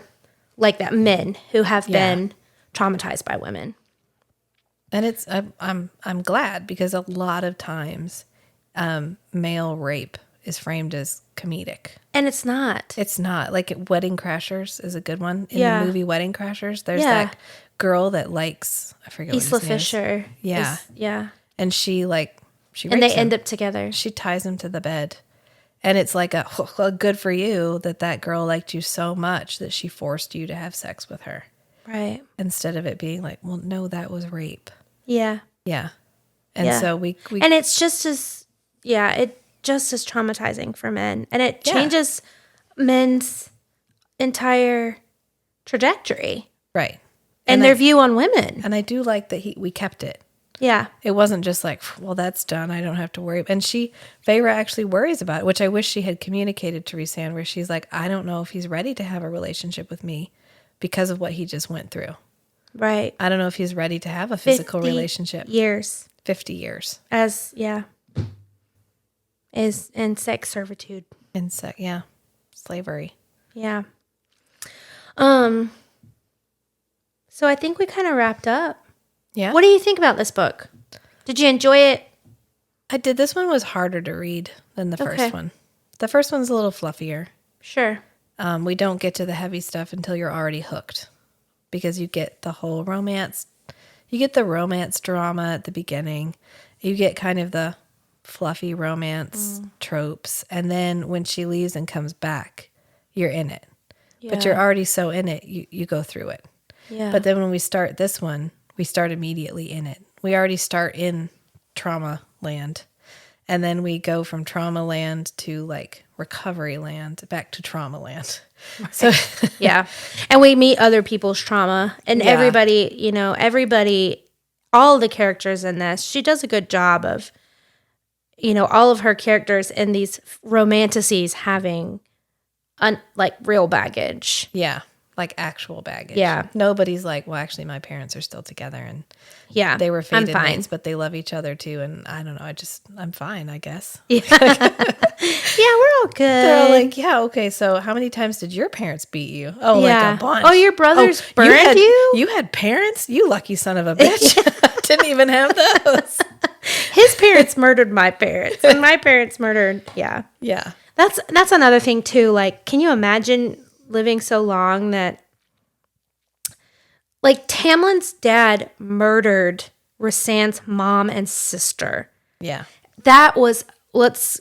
like that, men who have been traumatized by women. And it's I'm glad because a lot of times male rape is framed as comedic. And it's not. It's not. Like Wedding Crashers is a good one. In Yeah. the movie Wedding Crashers, there's Yeah. that girl that likes, I forget Isla what his name is. Fisher. Yeah. Yeah. And she rapes And they him. end up together. She ties him to the bed. And it's like well, good for you that girl liked you so much that she forced you to have sex with her. Right. Instead of it being like, well, no, that was rape. Yeah. Yeah. And Yeah. so we And it's just as, just as traumatizing for men. And it changes men's entire trajectory right. and their view on women. And I do like that we kept it. Yeah. It wasn't just like, well, that's done. I don't have to worry. And Feyre actually worries about it, which I wish she had communicated to Rhysand, where she's like, I don't know if he's ready to have a relationship with me because of what he just went through. Right. I don't know if he's ready to have a physical 50 relationship. Years. 50 years. Is in sex servitude. Slavery. Yeah. So I think we kind of wrapped up. Yeah. What do you think about this book? Did you enjoy it? I did. This one was harder to read than the Okay. first one. The first one's a little fluffier. Sure. We don't get to the heavy stuff until you're already hooked because you get the whole romance. You get the romance drama at the beginning. You get kind of the fluffy romance tropes. And then when she leaves and comes back, you're in it. But you're already so in it, you go through it. Yeah. But then when we start this one, we start immediately in it. We already start in trauma land. And then we go from trauma land to like recovery land back to trauma land. So Yeah. And we meet other people's trauma and Yeah. everybody, all the characters in this, she does a good job of, all of her characters in these romanticities having like real baggage. yeah, like actual baggage. Yeah. Nobody's like, well, actually my parents are still together and Yeah. they were I'm fated fine. mates, but they love each other too. And I don't know. I'm fine, I guess. Yeah. Yeah, we're all good. They're all like, yeah, okay. So how many times did your parents beat you? Oh, Yeah. like a bunch. Oh, your brothers burned had, you? You had parents? You lucky son of a bitch. Didn't even have those. His parents murdered my parents, and my parents murdered. Yeah. Yeah. That's another thing too. Like, can you imagine living so long that, like, Tamlin's dad murdered Rasan's mom and sister? Yeah. That was.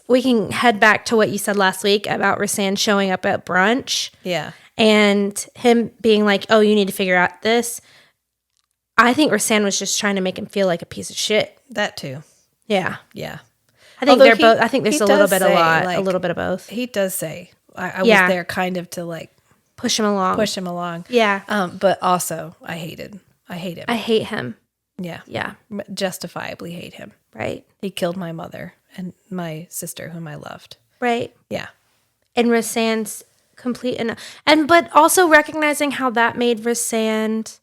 We can head back to what you said last week about Rasan showing up at brunch Yeah. and him being like, "Oh, you need to figure out this." I think Rasan was just trying to make him feel like a piece of shit. That too. Yeah. Yeah. I think Although they're he- both. I think there's he a little does bit say, of a like- little bit of both. He does say, I Yeah. was there kind of to like Push him along. push him along. Yeah. But also I hate him. I hate him. Yeah. Yeah. Justifiably hate him. Right. He killed my mother and my sister whom I loved. Right. Yeah. And Rasan's complete and but also recognizing how that made Rasan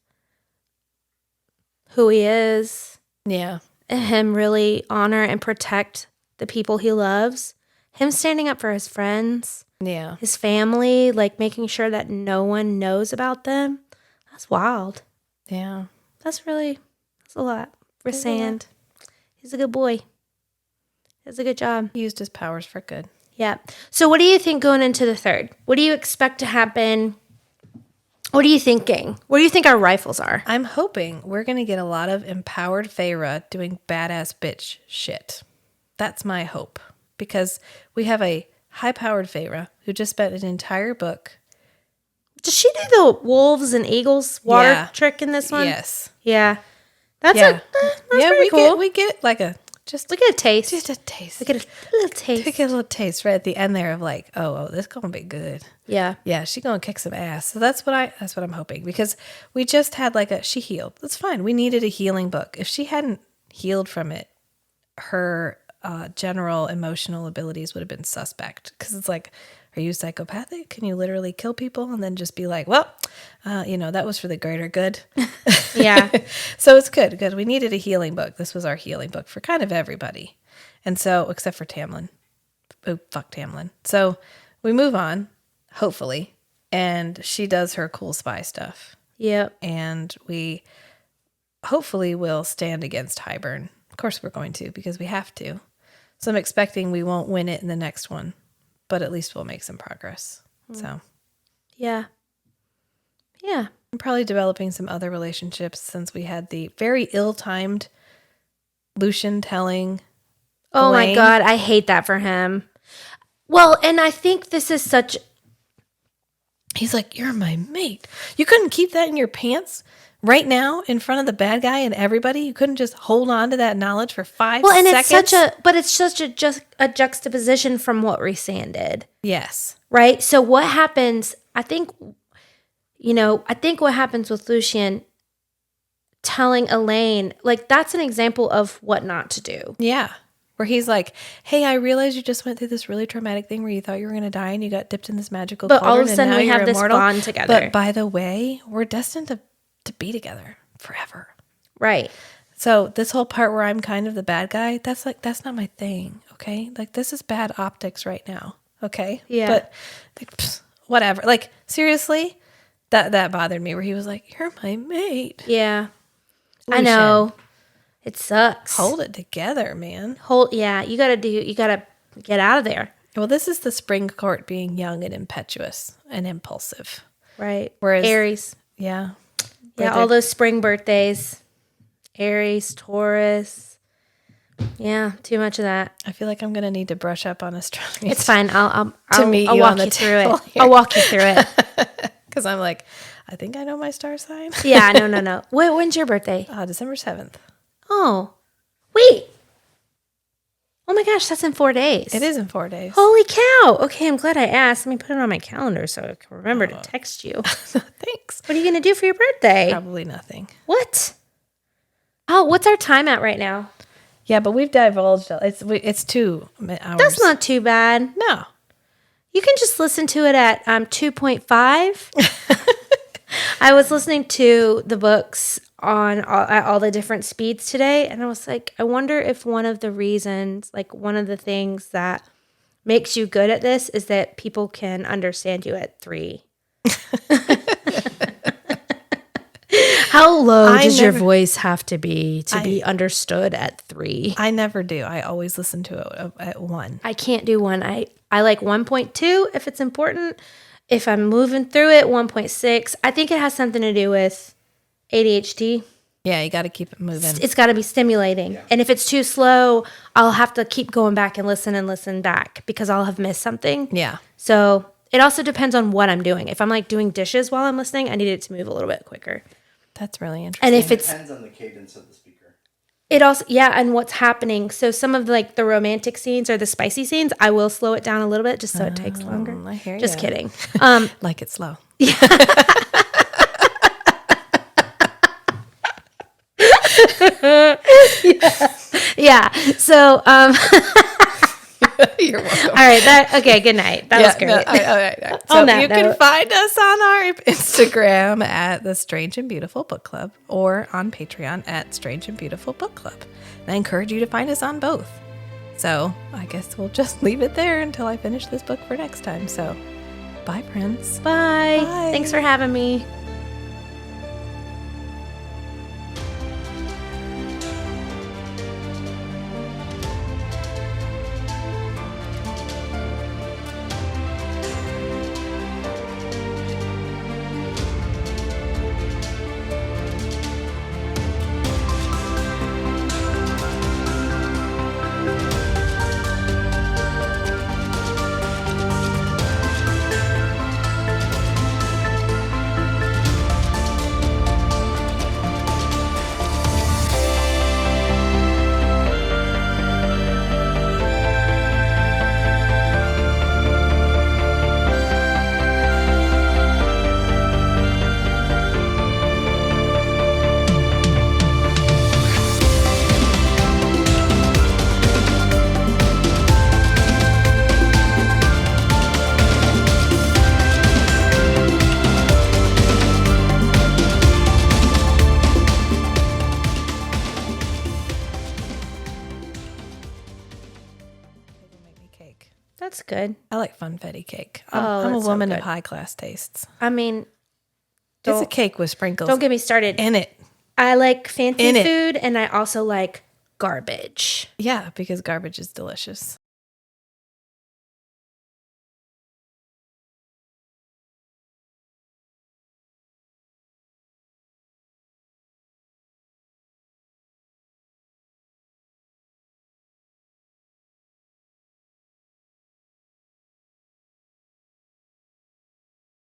who he is, Yeah. and him really honor and protect the people he loves. Him standing up for his friends, Yeah. his family, like making sure that no one knows about them. That's wild. Yeah. That's a lot. Rasan, he's a good boy. Does a good job. He used his powers for good. Yeah. So what do you think going into the third? What do you expect to happen? What are you thinking? What do you think our rifles are? I'm hoping we're going to get a lot of empowered Feyre doing badass bitch shit. That's my hope. Because we have a high-powered Feyre who just spent an entire book. Does she do the wolves and eagles water Yeah. trick in this one? Yes. Yeah. That's Yeah. that's pretty cool. we get like a just We get a taste. just a taste. We get a little taste. We get a little taste right at the end there of like, oh, this gonna be good. Yeah. Yeah, she gonna kick some ass. So that's what I'm hoping, because we just had she healed. That's fine. We needed a healing book. If she hadn't healed from it, her general emotional abilities would have been suspect, because it's like, are you psychopathic? Can you literally kill people and then just be like, well, that was for the greater good? Yeah. So it's good. Good. We needed a healing book. This was our healing book for kind of everybody. And so, except for Tamlin. Oh, fuck Tamlin. So we move on, hopefully, and she does her cool spy stuff. Yep. And we hopefully will stand against Hybern. Of course we're going to, because we have to. So I'm expecting we won't win it in the next one, but at least we'll make some progress. So Yeah. Yeah. I'm probably developing some other relationships, since we had the very ill-timed Lucian telling Oh my Elaine. God. I hate that for him. Well, and I think this is such. He's like, you're my mate. You couldn't keep that in your pants right now in front of the bad guy and everybody? You couldn't just hold on to that knowledge for 5 Well, and seconds? it's such a juxtaposition from what Rhysand did, Yes. right? So what happens? I think what happens with Lucian telling Elaine, like, that's an example of what not to do. Yeah. Where he's like, hey, I realize you just went through this really traumatic thing where you thought you were going to die and you got dipped in this magical But all cauldron of a and sudden now we you're have this immortal. bond together. But by the way, we're destined to be together forever. Right. So this whole part where I'm kind of the bad guy, that's not my thing, okay? Like, this is bad optics right now, okay? Yeah. But like, whatever. Like, seriously, that bothered me where he was like, you're my mate. Yeah. I Lucian, know. It sucks. hold it together, man. Yeah, you gotta get out of there. Well, this is the spring court being young and impetuous and impulsive. Right. Whereas Aries. Yeah. Yeah, all those spring birthdays. Aries, Taurus. Yeah, too much of that. I feel like I'm going to need to brush up on astronomy. It's fine. I'll meet I'll you walk on the you through it. table here. I'll walk you through it. Because I'm like, I think I know my star sign. Yeah, no. When's your birthday? December 7th. Oh, wait. Oh my gosh, that's in 4 days. It is in 4 days. Holy cow. Okay, I'm glad I asked. Let me put it on my calendar so I can remember to text you. Thanks. What are you going to do for your birthday? Probably nothing. What? Oh, what's our time at right now? Yeah, but we've divulged. It's 2 hours. That's not too bad. No. You can just listen to it at 2.5. I was listening to the books at all the different speeds today, and I was like, I wonder if one of the reasons, like one of the things that makes you good at this is that people can understand you at 3. How low does your voice have to be understood at 3? I never do. I always listen to it at 1. I can't do 1. I like 1.2 if it's important. If I'm moving through it, 1.6. I think it has something to do with ADHD. Yeah, you got to keep it moving. It's got to be stimulating. Yeah. And if it's too slow, I'll have to keep going back and listen back because I'll have missed something. Yeah. So it also depends on what I'm doing. If I'm like doing dishes while I'm listening, I need it to move a little bit quicker. That's really interesting. And if it depends on the cadence of the speaker. It also, yeah, and what's happening. So some of like the romantic scenes or the spicy scenes, I will slow it down a little bit just so it takes longer. I hear you. Just kidding. Like it slow. Yeah. Yeah. So, You're welcome. all right. Okay. Good night. That was great. All right. So On that you can note. find us on our Instagram at the Strange and Beautiful Book Club or on Patreon at Strange and Beautiful Book Club. And I encourage you to find us on both. So I guess we'll just leave it there until I finish this book for next time. So bye, friends. Bye. Bye. Thanks for having me. That's good. I like funfetti cake. Oh, I'm a that's so woman of good. high class tastes. I mean, It's a cake with sprinkles don't get me started. in it. I like fancy In it. food and I also like garbage. Yeah, because garbage is delicious.